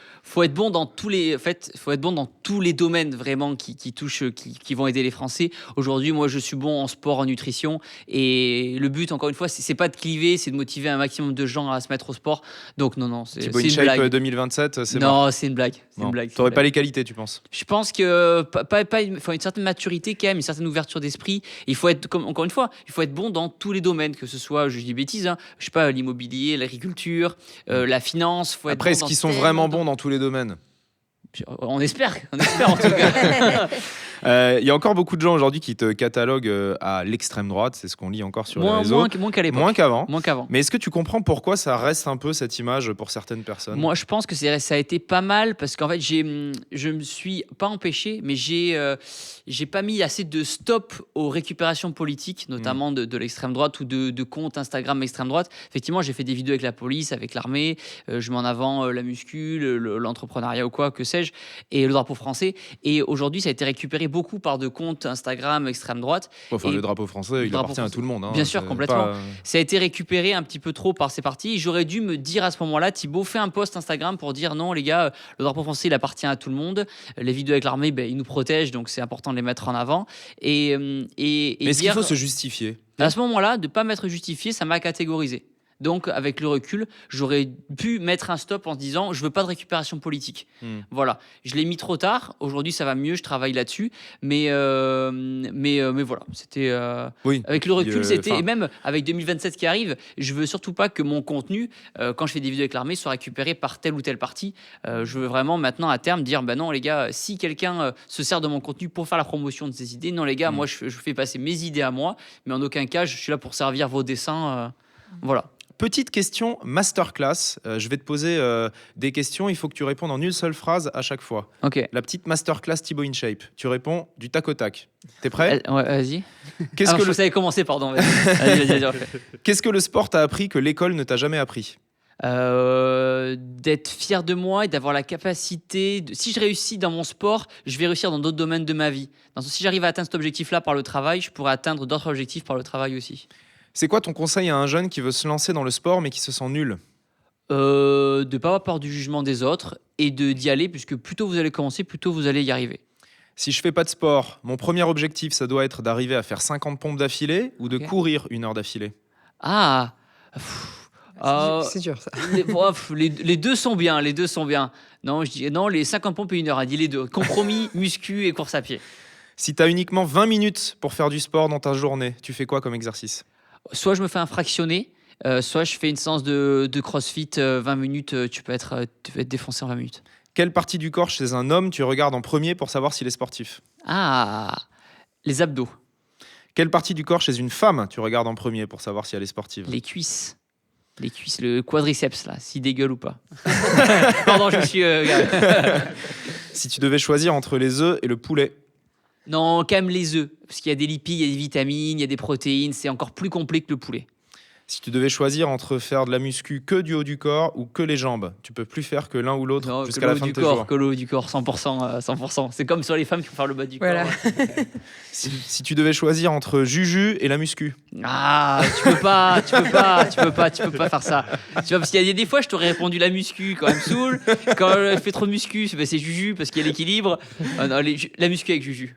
être bon dans tous les. En fait, faut être bon dans tous les domaines vraiment qui touchent, qui vont aider les Français. Aujourd'hui, moi, je suis bon en sport, en nutrition, et le but, encore une fois, c'est pas de cliver, c'est de motiver un maximum de gens à se mettre au sport. Donc non, c'est Thibaut une InShape blague. 2027, c'est Non, mort. c'est une blague. C'est une blague. T'aurais pas les qualités, tu penses? Je pense que faut une certaine maturité quand même, une certaine ouverture d'esprit. Il faut être, encore une fois, il faut être bon dans tous les domaines, que ce soit, je dis bêtises, hein, je sais pas, l'immobilier, l'agriculture, la finance. Faut être Après, bon est-ce dans qu'ils sont tellement vraiment de- bons dans tous les domaines? On espère en tout cas. Il y a encore beaucoup de gens aujourd'hui qui te cataloguent à l'extrême droite, c'est ce qu'on lit encore sur les réseaux. Moins qu'à l'époque. Moins qu'avant. Moins qu'avant. Mais est-ce que tu comprends pourquoi ça reste un peu cette image pour certaines personnes? Moi, je pense que ça a été pas mal parce qu'en fait, je me suis pas empêché, mais j'ai pas mis assez de stop aux récupérations politiques, notamment de l'extrême droite ou de comptes Instagram extrême droite. Effectivement, j'ai fait des vidéos avec la police, avec l'armée, je mets en avant la muscu, l'entrepreneuriat ou quoi, que sais-je, et le drapeau français. Et aujourd'hui, ça a été récupéré beaucoup par de comptes Instagram extrême droite. Enfin, le drapeau français, il appartient à tout le monde. Hein. Bien sûr, complètement. Ça a été récupéré un petit peu trop par ces partis. J'aurais dû me dire à ce moment-là, Thibaut, fais un post Instagram pour dire non, les gars, le drapeau français, il appartient à tout le monde. Les vidéos avec l'armée, ils nous protègent, donc c'est important de les mettre en avant. Mais est-ce qu'il faut se justifier? À ce moment-là, de ne pas m'être justifié, ça m'a catégorisé. Donc, avec le recul, j'aurais pu mettre un stop en se disant je veux pas de récupération politique. Voilà, je l'ai mis trop tard. Aujourd'hui, ça va mieux, je travaille là-dessus. Mais voilà, c'était oui, avec le recul, c'était et même avec 2027 qui arrive, je veux surtout pas que mon contenu, quand je fais des vidéos avec l'armée, soit récupéré par tel ou tel parti. Je veux vraiment maintenant à terme dire bah non les gars, si quelqu'un se sert de mon contenu pour faire la promotion de ses idées, non les gars, moi je fais passer mes idées à moi, mais en aucun cas je suis là pour servir vos dessins. Voilà. Petite question masterclass. Je vais te poser des questions. Il faut que tu répondes en une seule phrase à chaque fois. Ok. La petite masterclass Thibaut InShape. Tu réponds du tac au tac. T'es prêt? Ouais, vas-y. Qu'est-ce que je savais commencer, pardon. Vas-y. Qu'est-ce que le sport t'a appris que l'école ne t'a jamais appris? D'être fier de moi et d'avoir la capacité si je réussis dans mon sport, je vais réussir dans d'autres domaines de ma vie. Si j'arrive à atteindre cet objectif-là par le travail, je pourrais atteindre d'autres objectifs par le travail aussi. C'est quoi ton conseil à un jeune qui veut se lancer dans le sport mais qui se sent nul? De ne pas avoir peur du jugement des autres et d'y aller, puisque plus tôt vous allez commencer, plus tôt vous allez y arriver. Si je fais pas de sport, mon premier objectif, ça doit être d'arriver à faire 50 pompes d'affilée ou de courir 1 heure d'affilée? Ah, c'est dur ça. Les deux sont bien, Non, je dis non, les 50 pompes et 1 heure, a dit les deux. Compromis, muscu et course à pied. Si tu as uniquement 20 minutes pour faire du sport dans ta journée, tu fais quoi comme exercice? Soit je me fais un fractionné, soit je fais une séance de crossfit 20 minutes, tu vas être défoncé en 20 minutes. Quelle partie du corps chez un homme tu regardes en premier pour savoir s'il est sportif? Ah, les abdos. Quelle partie du corps chez une femme tu regardes en premier pour savoir si elle est sportive? Les cuisses, le quadriceps, là, s'il dégueule ou pas. Pardon, je me suis... Si tu devais choisir entre les œufs et le poulet? Non, quand même les œufs, parce qu'il y a des lipides, il y a des vitamines, il y a des protéines, c'est encore plus complet que le poulet. Si tu devais choisir entre faire de la muscu que du haut du corps ou que les jambes, tu peux plus faire que l'un ou l'autre jusqu'à la fin de tes jours. Que le haut du corps, 100%. C'est comme sur les femmes qui vont faire le bas du corps. Si tu devais choisir entre Juju et la muscu? Ah, tu peux pas faire ça. Tu vois, parce qu'il y a des fois, je t'aurais répondu la muscu quand elle me saoule. Quand elle fait trop de muscu, c'est Juju parce qu'il y a l'équilibre. Non, la muscu avec Juju.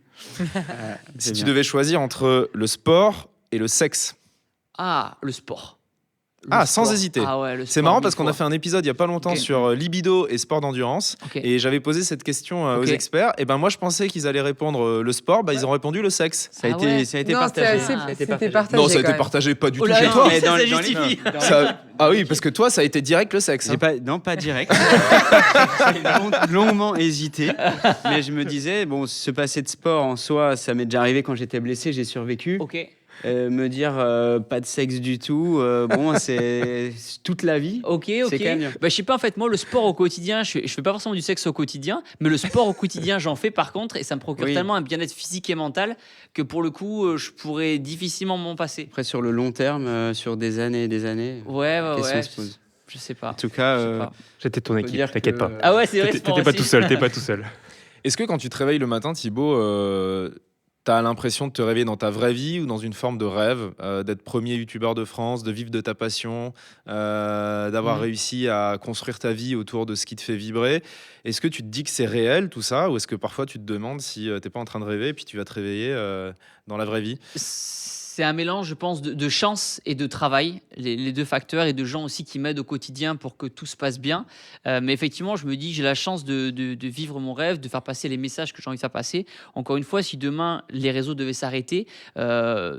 Si tu devais choisir entre le sport et le sexe? Ah, le sport. Sans hésiter. Ah ouais, c'est marrant parce qu'on a fait un épisode il y a pas longtemps sur libido et sport d'endurance et j'avais posé cette question aux experts et ben moi je pensais qu'ils allaient répondre le sport, ils ont répondu le sexe. Ça a été partagé. C'était partagé. Non, ça a été partagé pas du tout chez toi. Ça justifie. Ah oui, parce que toi ça a été direct le sexe. Non, pas direct. J'ai longuement hésité, mais je me disais se passer de sport en soi, ça m'est déjà arrivé quand j'étais blessé, j'ai survécu. Ok. Me dire pas de sexe du tout, c'est toute la vie. Ok. C'est quand même bien. Je sais pas, en fait, moi, le sport au quotidien, je fais pas forcément du sexe au quotidien, mais le sport au quotidien, j'en fais par contre, et ça me procure tellement un bien-être physique et mental que pour le coup, je pourrais difficilement m'en passer. Après, sur le long terme, sur des années et des années, la question se pose. Je sais pas. En tout cas, j'étais ton équipe, t'inquiète pas. Ah ouais, c'est vrai. T'étais pas tout seul. Est-ce que quand tu te réveilles le matin, Thibaut, t'as l'impression de te réveiller dans ta vraie vie ou dans une forme de rêve, d'être premier youtubeur de France, de vivre de ta passion, d'avoir réussi à construire ta vie autour de ce qui te fait vibrer? Est-ce que tu te dis que c'est réel tout ça, ou est-ce que parfois tu te demandes si t'es pas en train de rêver et puis tu vas te réveiller dans la vraie vie? C'est un mélange, je pense, de chance et de travail, les deux facteurs, et de gens aussi qui m'aident au quotidien pour que tout se passe bien. Mais effectivement, je me dis, j'ai la chance de vivre mon rêve, de faire passer les messages que j'ai envie de faire passer. Encore une fois, si demain les réseaux devaient s'arrêter,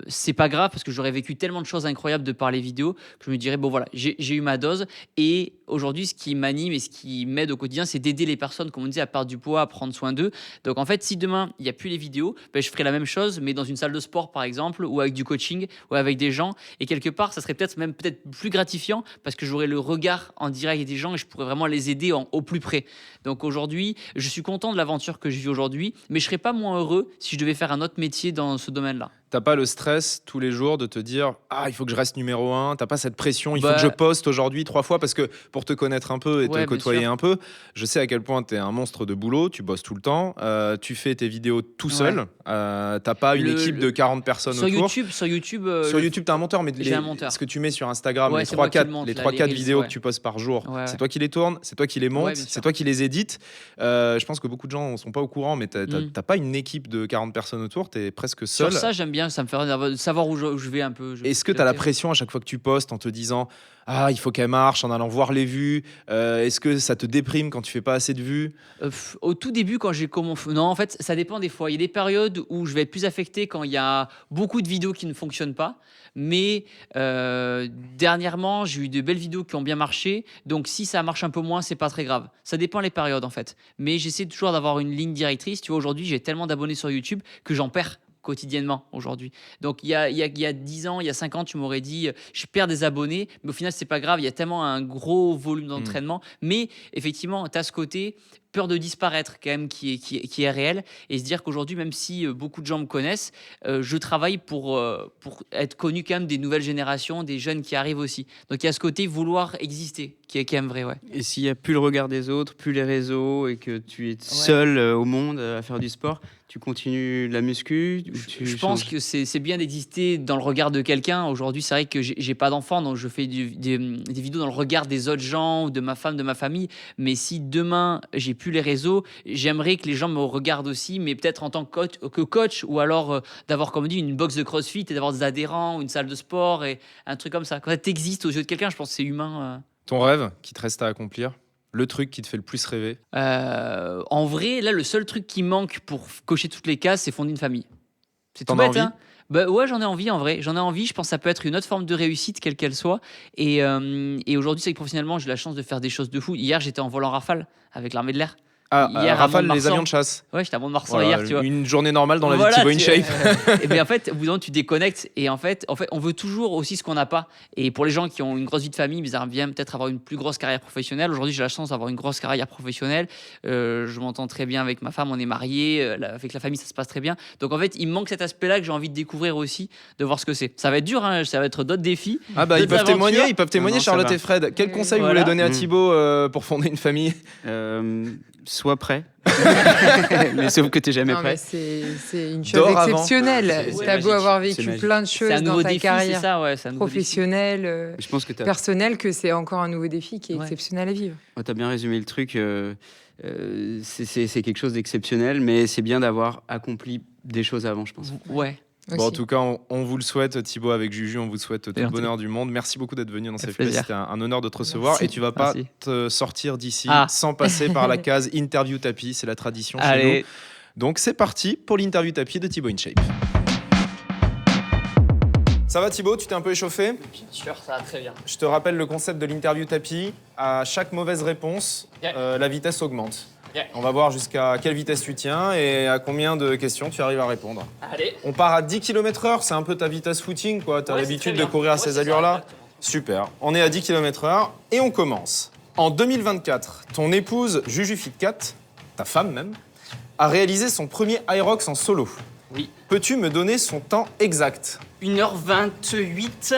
c'est pas grave, parce que j'aurais vécu tellement de choses incroyables de par les vidéos que je me dirais, bon voilà, j'ai eu ma dose. Et aujourd'hui, ce qui m'anime et ce qui m'aide au quotidien, c'est d'aider les personnes, comme on dit, à perdre du poids, à prendre soin d'eux. Donc en fait, si demain il n'y a plus les vidéos, je ferai la même chose, mais dans une salle de sport par exemple, ou avec du coaching, ou avec des gens. Et quelque part, ça serait peut-être plus gratifiant, parce que j'aurais le regard en direct des gens et je pourrais vraiment les aider au plus près. Donc aujourd'hui, je suis content de l'aventure que je vis aujourd'hui, mais je serais pas moins heureux si je devais faire un autre métier dans ce domaine-là. T'as pas le stress tous les jours de te dire il faut que je reste numéro 1, t'as pas cette pression, il faut que je poste aujourd'hui 3 fois, parce que pour te connaître un peu et te côtoyer un peu, je sais à quel point t'es un monstre de boulot, tu bosses tout le temps, tu fais tes vidéos tout seul, t'as pas une équipe de 40 personnes sur autour. Sur YouTube, t'as un monteur, mais j'ai un monteur. Ce que tu mets sur Instagram, les 3-4 vidéos que tu postes par jour, c'est toi qui les tournes, c'est toi qui les montes, c'est toi qui les édites. Je pense que beaucoup de gens ne sont pas au courant, mais t'as pas une équipe de 40 personnes autour, t'es presque seul. Sur ça, j'aime bien, ça me fait savoir où je vais un peu. Est-ce que tu as la pression à chaque fois que tu postes en te disant il faut qu'elle marche, en allant voir les vues? Est-ce que ça te déprime quand tu fais pas assez de vues? Au tout début, quand j'ai commencé... Non, en fait, ça dépend des fois. Il y a des périodes où je vais être plus affecté quand il y a beaucoup de vidéos qui ne fonctionnent pas. Mais dernièrement, j'ai eu de belles vidéos qui ont bien marché. Donc, si ça marche un peu moins, c'est pas très grave. Ça dépend les périodes, en fait. Mais j'essaie toujours d'avoir une ligne directrice. Tu vois, aujourd'hui, j'ai tellement d'abonnés sur YouTube que j'en perds quotidiennement aujourd'hui. Donc il y a 10 ans, il y a 5 ans, tu m'aurais dit je perds des abonnés, mais au final c'est pas grave, il y a tellement un gros volume d'entraînement, mais effectivement tu as ce côté peur de disparaître quand même qui est réel, et se dire qu'aujourd'hui, même si beaucoup de gens me connaissent, je travaille pour être connu quand même des nouvelles générations, des jeunes qui arrivent aussi. Donc il y a ce côté vouloir exister qui est quand même vrai. Et s'il n'y a plus le regard des autres, plus les réseaux, et que tu es seul au monde à faire du sport, tu continues la muscu? Je pense que c'est bien d'exister dans le regard de quelqu'un. Aujourd'hui, c'est vrai que j'ai pas d'enfant, donc je fais des vidéos dans le regard des autres gens, ou de ma femme, de ma famille. Mais si demain, j'ai plus les réseaux, j'aimerais que les gens me regardent aussi, mais peut-être en tant que coach, ou alors d'avoir, comme on dit, une box de CrossFit et d'avoir des adhérents, ou une salle de sport, et un truc comme ça. Quand tu existes aux yeux de quelqu'un, je pense que c'est humain. Ton rêve qui te reste à accomplir? Le truc qui te fait le plus rêver? En vrai, là, le seul truc qui manque pour cocher toutes les cases, c'est fonder une famille. C'est tout bête, hein? Ouais, j'en ai envie, en vrai. J'en ai envie. Je pense que ça peut être une autre forme de réussite, quelle qu'elle soit. Et aujourd'hui, c'est que professionnellement, j'ai la chance de faire des choses de fou. Hier, j'étais en vol en Rafale avec l'armée de l'air. Hier, Rafale, les avions de chasse. Ouais, j'étais à Mont-de-Marsan hier, tu vois. Une journée normale dans la vie de Thibaut InShape. Et bien en fait, au bout d'un moment, tu déconnectes. Et en fait, on veut toujours aussi ce qu'on n'a pas. Et pour les gens qui ont une grosse vie de famille, ils aimeraient bien peut-être avoir une plus grosse carrière professionnelle. Aujourd'hui, j'ai la chance d'avoir une grosse carrière professionnelle. Je m'entends très bien avec ma femme, on est mariés. Avec la famille, ça se passe très bien. Donc en fait, il me manque cet aspect-là que j'ai envie de découvrir aussi, de voir ce que c'est. Ça va être dur, hein, ça va être d'autres défis. Ils peuvent témoigner, Charlotte et Fred. Quel conseil vous voulez donner à Thibaut pour fonder une famille? Sois prêt. Mais sauf que tu n'es jamais prêt. C'est une chose exceptionnelle. Tu as beau avoir vécu plein de choses dans ta carrière professionnelle, personnelle, que c'est encore un nouveau défi qui est exceptionnel à vivre. Tu as bien résumé le truc. C'est quelque chose d'exceptionnel, mais c'est bien d'avoir accompli des choses avant, je pense. Ouais. Bon, en tout cas, on vous le souhaite, Thibaut, avec Juju, on vous souhaite tout le bonheur du monde. Merci beaucoup d'être venu dans Safe Place. C'était un honneur de te recevoir. Et tu vas pas te sortir d'ici sans passer par la case interview tapis. C'est la tradition chez nous. Donc c'est parti pour l'interview tapis de Thibaut InShape. Ça va Thibaut, tu t'es un peu échauffé? Bien sûr, ça va très bien. Je te rappelle le concept de l'interview tapis. À chaque mauvaise réponse, la vitesse augmente. On va voir jusqu'à quelle vitesse tu tiens et à combien de questions tu arrives à répondre. Allez. On part à 10 km/h, c'est un peu ta vitesse footing, quoi. Tu as l'habitude de courir à ces allures-là. Super. On est à 10 km/h et on commence. En 2024, ton épouse Juju Fitcat, ta femme même, a réalisé son premier Aerox en solo. Oui. Peux-tu me donner son temps exact? 1h28.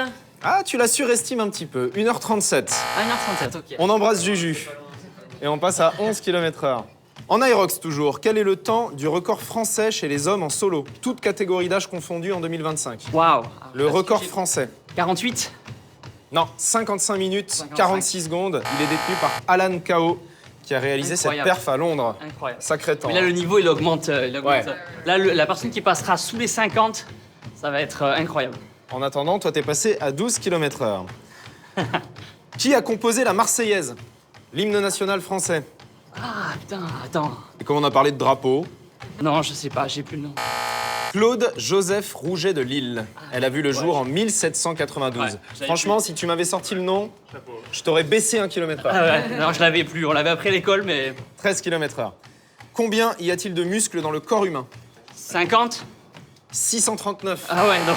Ah, tu la surestimes un petit peu. 1h37. 1h37, ok. On embrasse Juju. Et on passe à 11 km/h. En Aerox toujours, quel est le temps du record français chez les hommes en solo? Toutes catégories d'âge confondues en 2025. Waouh. Le record français. 48. Non, 55 minutes, 46 secondes. Il est détenu par Alan Kao, qui a réalisé Incroyable. cette perf à Londres. Incroyable. Sacré temps. Mais là, le niveau, il augmente. Ouais. Là, la personne qui passera sous les 50, ça va être incroyable. En attendant, toi, t'es passé à 12 km/h. Qui a composé la Marseillaise, l'hymne national français? Ah, putain, attends. Et comme on a parlé de drapeau, Non, je sais pas, j'ai plus le nom. Claude Joseph Rouget de Lille. Elle a vu le jour en 1792. Ouais, Franchement, si tu m'avais sorti le nom, je t'aurais baissé 1 km/h. Ah ouais, non, je l'avais plus. On l'avait après l'école, mais... 13 km/h. Combien y a-t-il de muscles dans le corps humain? 50. 639. Ah ouais, non.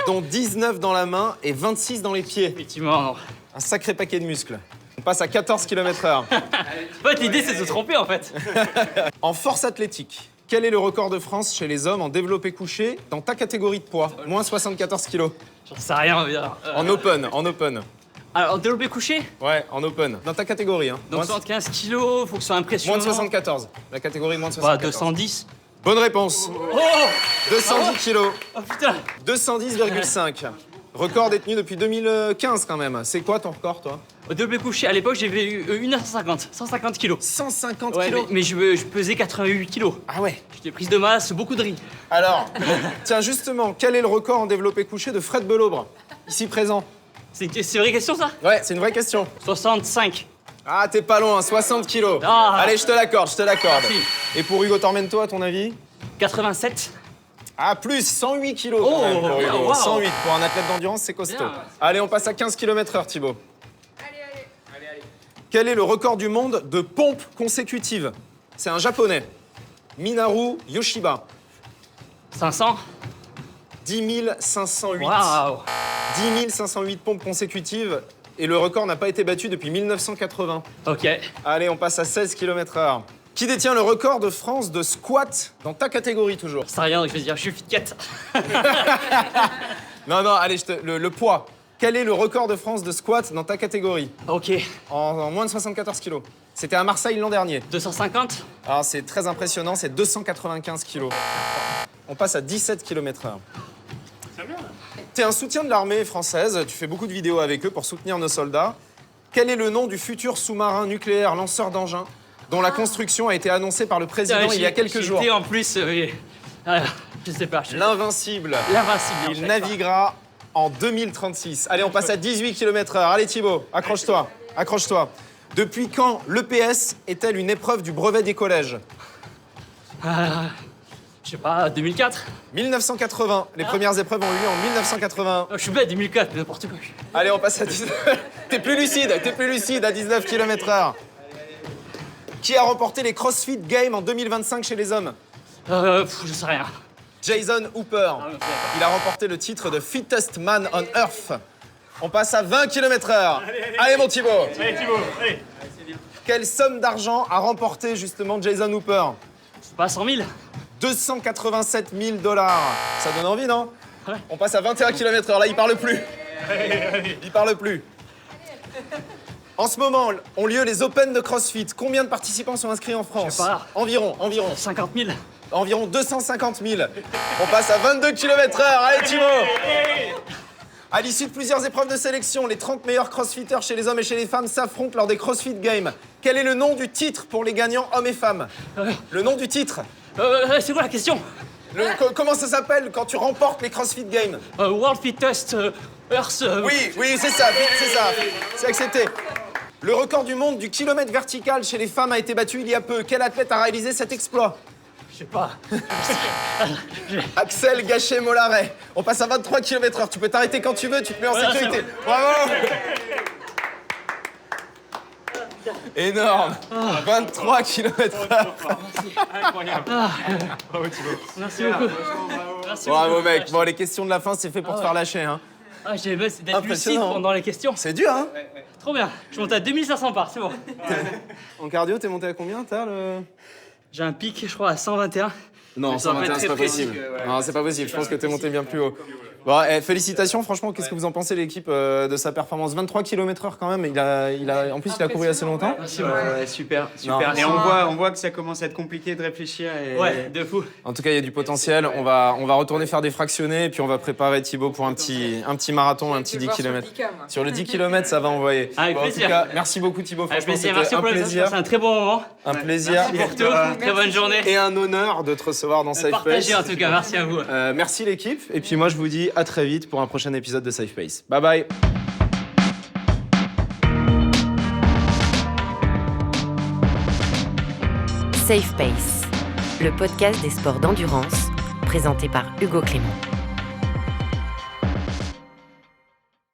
Dont 19 dans la main et 26 dans les pieds. Effectivement, non. Un sacré paquet de muscles. On passe à 14 km/h. En fait, l'idée, c'est de se tromper, en fait. En force athlétique, quel est le record de France chez les hommes en développé couché dans ta catégorie de poids? Moins 74 kilos. J'en sais rien, bien. En open. Alors, en développé couché? Ouais, en open. Dans ta catégorie, hein. Donc 75 kilos, faut que ce soit impressionnant. Moins de 74. La catégorie moins de Bah, 74. 210. Bonne réponse. Oh 210 kilos. Oh putain. 210,5. Record détenu depuis 2015 quand même. C'est quoi ton record, toi? Au développé couché, à l'époque, j'avais eu une à 150 kilos. 150 Ouais, kilos. mais je pesais 88 kilos. Ah ouais. J'étais prise de masse, beaucoup de riz. Alors, tiens, justement, quel est le record en développé couché de Fred Belaubre, ici présent? C'est une vraie question, ça? Ouais, c'est une vraie question. 65. Ah, t'es pas loin, 60 kilos. Ah. Allez, je te l'accorde. Merci. Et pour Hugo Tormento, à ton avis? 87. Ah, plus 108 kilos Oh, quand même pour Hugo. wow. 108 pour un athlète d'endurance, c'est costaud. Bien. Allez, on passe à 15 km/h, Thibaut. Quel est le record du monde de pompes consécutives? C'est un japonais. Minaru Yoshiba. 500. 10 508. Waouh. 10 508 pompes consécutives. Et le record n'a pas été battu depuis 1980. Ok. Allez, on passe à 16 km/h. Qui détient le record de France de squat dans ta catégorie toujours? C'est rien, donc je vais dire, je suis fit 4. Non, allez, le poids. Quel est le record de France de squat dans ta catégorie? Ok. En moins de 74 kilos. C'était à Marseille l'an dernier. 250. Alors, c'est très impressionnant, c'est 295 kilos. On passe à 17 km/h. C'est bien. T'es un soutien de l'armée française, tu fais beaucoup de vidéos avec eux pour soutenir nos soldats. Quel est le nom du futur sous-marin nucléaire lanceur d'engins dont la construction a été annoncée par le président il y a quelques jours? En plus, oui. Je sais pas. L'Invincible. L'invincible. Il naviguera en 2036. Allez, on passe à 18 km/h. Allez, Thibaut, accroche-toi. Depuis quand l'EPS est-elle une épreuve du brevet des collèges? Je sais pas, 2004. 1980. Les premières épreuves ont eu lieu en 1980. Je suis bête, 2004, n'importe quoi. Allez, on passe à 19... T'es plus lucide à 19 km/h. Qui a remporté les CrossFit Games en 2025 chez les hommes? Je sais rien. Jason Hooper. Il a remporté le titre de Fittest Man on Earth. On passe à 20 km/h. Allez, mon Thibaut. Allez, Thibaut, allez. Quelle somme d'argent a remporté justement Jason Hooper? C'est pas 100 000. 287 000 $. Ça donne envie, non? Ouais. On passe à 21 km/h. Là, il parle plus. Il parle plus. En ce moment, ont lieu les Open de CrossFit. Combien de participants sont inscrits en France? Je sais pas. Environ. 50 000. Environ 250 000. On passe à 22 km/h. Allez, Thibaut. À l'issue de plusieurs épreuves de sélection, les 30 meilleurs crossfitters chez les hommes et chez les femmes s'affrontent lors des CrossFit Games. Quel est le nom du titre pour les gagnants hommes et femmes? Le nom du titre? C'est quoi la question? Comment ça s'appelle quand tu remportes les CrossFit Games? World Fittest Earth. Oui, c'est ça. C'est accepté. Le record du monde du kilomètre vertical chez les femmes a été battu il y a peu. Quel athlète a réalisé cet exploit? Je sais pas. Axel Gachet-Mollaret. On passe à 23 km/h. Tu peux t'arrêter quand tu veux, tu te mets en sécurité. Bravo. Énorme. 23 km/h. Incroyable. Bravo, Thibaut. Merci beaucoup. Merci Bravo, beaucoup. mec. Bon, les questions de la fin, c'est fait pour te faire lâcher, hein. J'ai besoin d'être lucide Impressionnant. pendant les questions. C'est dur, hein. Trop bien. Je monte à 2500 par, c'est bon. En cardio, t'es monté à combien, J'ai un pic, je crois, à 121. Non, Mais ça va 121, être c'est pas très possible. précis, ouais. Non, c'est pas possible. Je pense que t'es monté bien plus haut. Bon, félicitations, franchement, qu'est-ce que vous en pensez, l'équipe, de sa performance? 23 km/h quand même, en plus il a couru assez longtemps. Merci, super. Non, et on voit que ça commence à être compliqué de réfléchir. Ouais, de fou. En tout cas, il y a du potentiel. On va retourner faire des fractionnés et puis on va préparer Thibaut pour un petit marathon, un petit 10 km. Sur le 10 km, ça va envoyer. Avec plaisir. En tout cas, merci beaucoup Thibaut, franchement, c'était merci un pour plaisir. C'est un très bon moment. Un plaisir. Merci pour tout. Très bonne journée. Et un honneur de te recevoir dans SafePace. Partagez en tout cas, merci à vous. Merci l'équipe. Et puis moi, je vous dis à très vite pour un prochain épisode de SafePace. Bye bye. SafePace, le podcast des sports d'endurance, présenté par Hugo Clément.